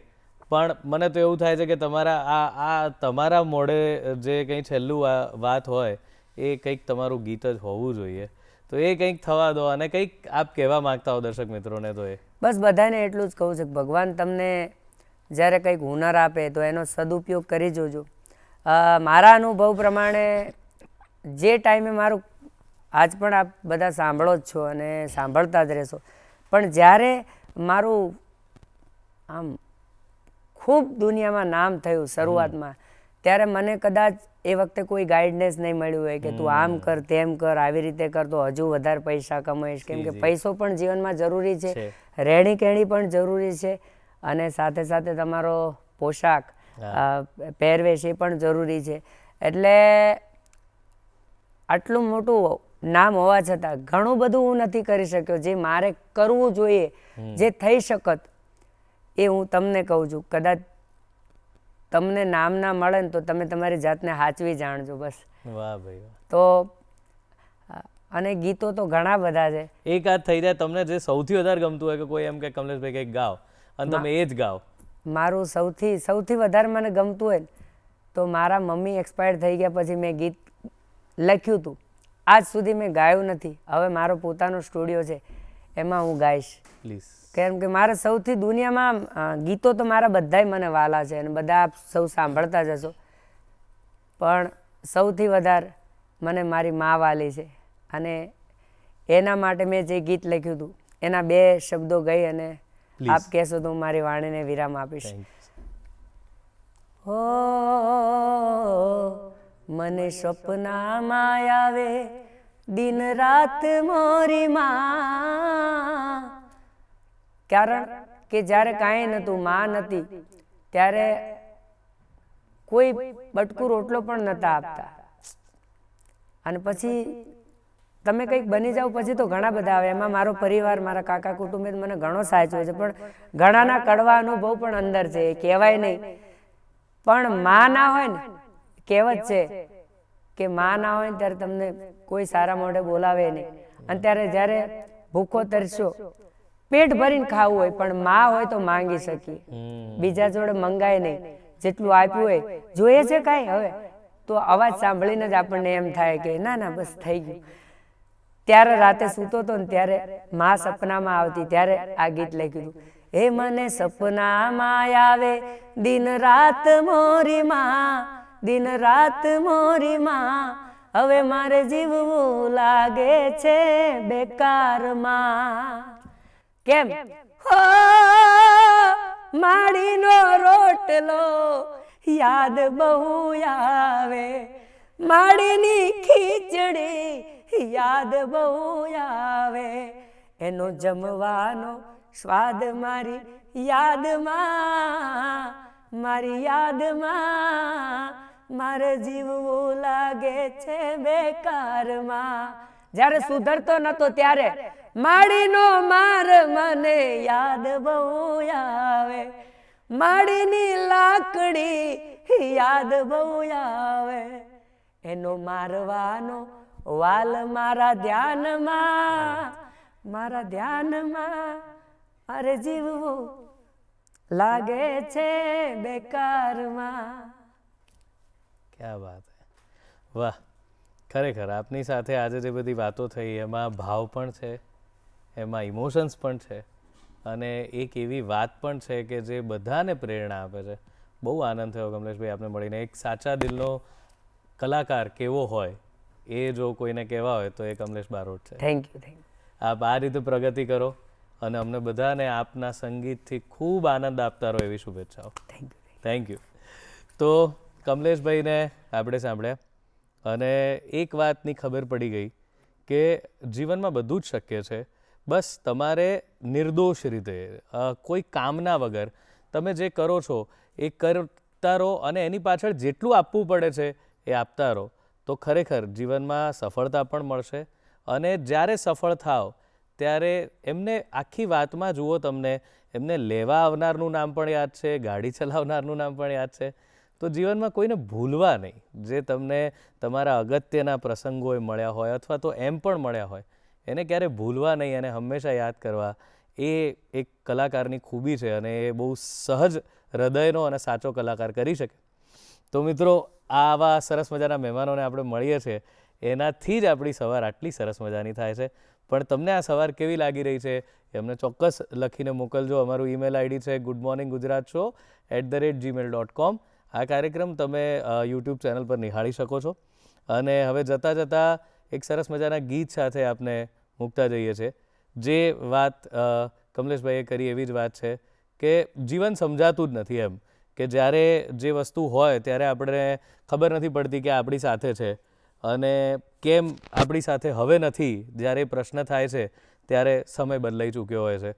પણ મને તો એવું થાય છે કે તમારા મોઢે જે કંઈ છેલ્લું વાત હોય એ કંઈક તમારું ગીત જ હોવું જોઈએ. તો એ કંઈક થવા દો અને કંઈક આપ કહેવા માંગતા હો દર્શક મિત્રોને. તો એ બસ બધાને એટલું જ કહું છું કે ભગવાન તમને જ્યારે કંઈક હુનર આપે તો એનો સદુપયોગ કરી જોજો. મારા અનુભવ પ્રમાણે જે ટાઈમે મારું, આજ પણ આપ બધા સાંભળો જ છો અને સાંભળતા જ રહેશો, પણ જ્યારે મારું આમ ખૂબ દુનિયામાં નામ થયું શરૂઆતમાં, ત્યારે મને કદાચ એ વખતે કોઈ ગાઈડનેસ નહીં મળ્યું હોય કે તું આમ કર તેમ કર, આવી રીતે કર તો હજુ વધારે પૈસા કમાઈશ. કેમ કે પૈસો પણ જીવનમાં જરૂરી છે, રહેણી કહેણી પણ જરૂરી છે, અને સાથે સાથે તમારો પોશાક પહેરવેશ એ પણ જરૂરી છે. એટલે આટલું મોટું નામ હોવા છતાં ઘણું બધું હું નથી કરી શક્યો જે મારે કરવું જોઈએ, જે થઈ શકત, એ હું તમને કહું છું. કદાચ તમને નામ ના મળે ને તો તમે તમારી જાતને સાચવી જાણજો બસ. વાહ ભાઈ. તો અને ગીતો તો ઘણા બધા છે. એક હાથ થઈ જાય તમને જે સૌથી વધારે ગમતું હોય કે કોઈ એમ કે કમલેશભાઈ કંઈક ગાઓ અને તમે એ જ ગાઓ. મારું સૌથી વધારે મને ગમતું હોય તો મારા મમ્મી એક્સપાયર થઈ ગયા પછી મેં ગીત લખ્યું હતું. આજ સુધી મેં ગાયું નથી. હવે મારો પોતાનો સ્ટુડિયો છે, એમાં હું ગાઈશ પ્લીઝ. કેમ કે મારા સૌથી દુનિયામાં ગીતો તો મારા બધાય મને વાલા છે અને બધા આપ સૌ સાંભળતા જ હશો, પણ સૌથી વધારે મને મારી મા વાલી છે. અને એના માટે મેં જે ગીત લખ્યું હતું એના 2 શબ્દો ગઈ અને આપ કહેશો તો હું મારી વાણીને વિરામ આપીશ. હો મને સપનામાં આવે દિન રાત મોરી માં, કારણ કે જ્યારે કાંઈ નહોતું, માં નથી, ત્યારે કોઈ બટકું રોટલો પણ નહોતા આપતા. અને પછી તમે કંઈક બની જાઓ પછી તો ઘણા બધા આવે. એમાં મારો પરિવાર, મારા કાકા કુટુંબે મને ઘણો સાચવે છે, પણ ઘણાના કડવા અનુભવ પણ અંદર છે, એ કહેવાય નહીં. પણ માં ના હોય ને કહેવત છે કે માં ના હોય ને ત્યારે તમને કોઈ સારા મોઢે બોલાવે નહીં, અને ત્યારે જ્યારે ભૂખો તરસ્યો પેટ ભરીને ખાવું હોય પણ માં હોય તો માંગી શકીએ, બીજા જોડે મંગાય નહીં, જેટલું આપ્યું હોય જોઈએ છે કાંઈ હવે તો અવાજ સાંભળીને જ આપણને એમ થાય કે ના ના બસ થઈ ગયું. ત્યારે રાતે સૂતો હતો ને ત્યારે માં સપનામાં આવતી, ત્યારે આ ગીત લખ્યું હતું, હે મને સપનામાં આવે દિન રાત મોરી માં, દિન રાત મોરી માં, હવે મારે જીવવું લાગે છે બેકારમાં. કેમ? હો માડીનો રોટલો યાદ બહુ આવે, માડીની ખીચડી યાદ બહુ આવે, એનો જમવાનો સ્વાદ મારી યાદમાં, મારી યાદમાં, મારે જીવવું લાગે છે બેકારમાં. જ્યારે સુધરતો નતો ત્યારે માડીનો માર મને યાદ બહુ આવે, માડીની લાકડી યાદ બહુ આવે, એનો મારવાનો વાલ મારા ધ્યાનમાં, મારા ધ્યાનમાં, મારે જીવવું લાગે છે બેકારમાં. ક્યાં વાત હે, વાહ! ખરેખર આપની સાથે આજે જે બધી વાતો થઈ એમાં ભાવ પણ છે, એમાં ઇમોશન્સ પણ છે, અને એક એવી વાત પણ છે કે જે બધાને પ્રેરણા આપે છે. બહુ આનંદ થયો કમલેશભાઈ આપને મળીને. એક સાચા દિલનો કલાકાર કેવો હોય એ જો કોઈને કહેવા હોય તો એ કમલેશ બારોટ છે. Thank you, thank you. આપ આ રીતે પ્રગતિ કરો અને અમને બધાને આપના સંગીતથી ખૂબ આનંદ આપતા રહો એવી શુભેચ્છાઓ. Thank you. Thank you. તો કમલેશભાઈને આપણે સાંભળ્યા અને એક વાતની ખબર પડી ગઈ કે જીવનમાં બધું જ શક્ય છે, બસ તમારે નિર્દોષ રીતે કોઈ કામના વગર તમે જે કરો છો એ કરતા રહો અને એની પાછળ જેટલું આપવું પડે છે એ આપતા રહો તો ખરેખર જીવનમાં સફળતા પણ મળશે. અને જ્યારે સફળ થાવ ત્યારે એમને આખી વાતમાં જુઓ, તમને એમને લેવા આવનારનું નામ પણ યાદ છે, ગાડી ચલાવનારનું નામ પણ યાદ છે. તો જીવનમાં કોઈને ભૂલવા નહીં, જે તમને તમારા અગત્યના પ્રસંગોએ મળ્યા હોય અથવા તો એમ પણ મળ્યા હોય એને ક્યારે ભૂલવા નહીં અને હંમેશા યાદ કરવા. એ એક કલાકારની ખૂબી છે અને એ બહુ સહજ હૃદયનો અને સાચો કલાકાર કરી શકે. તો મિત્રો, આવા સરસ મજાના મહેમાનોને આપણે મળીએ છીએ એનાથી જ આપણી સવાર આટલી સરસ મજાની થાય છે. પણ તમને આ સવાર કેવી લાગી રહી છે એ અમને ચોક્કસ લખીને મોકલજો. અમારું ઈમેલ આઈડી છે goodmorninggujaratShow@gmail.com. આ કાર્યક્રમ તમે યુટ્યુબ ચેનલ પર નિહાળી શકો છો. અને હવે જતાં જતાં એક સરસ મજાના ગીત સાથે આપને મૂકતા જઈએ છીએ. જે વાત કમલેશભાઈએ કરી એવી જ વાત છે કે જીવન સમજાતું જ નથી, એમ કે જ્યારે જે વસ્તુ હોય ત્યારે આપણે ખબર નથી પડતી કે આપણી સાથે છે અને કેમ આપણી સાથે હવે નથી. જ્યારે પ્રશ્ન થાય છે ત્યારે સમય બદલાઈ ચૂક્યો હોય છે.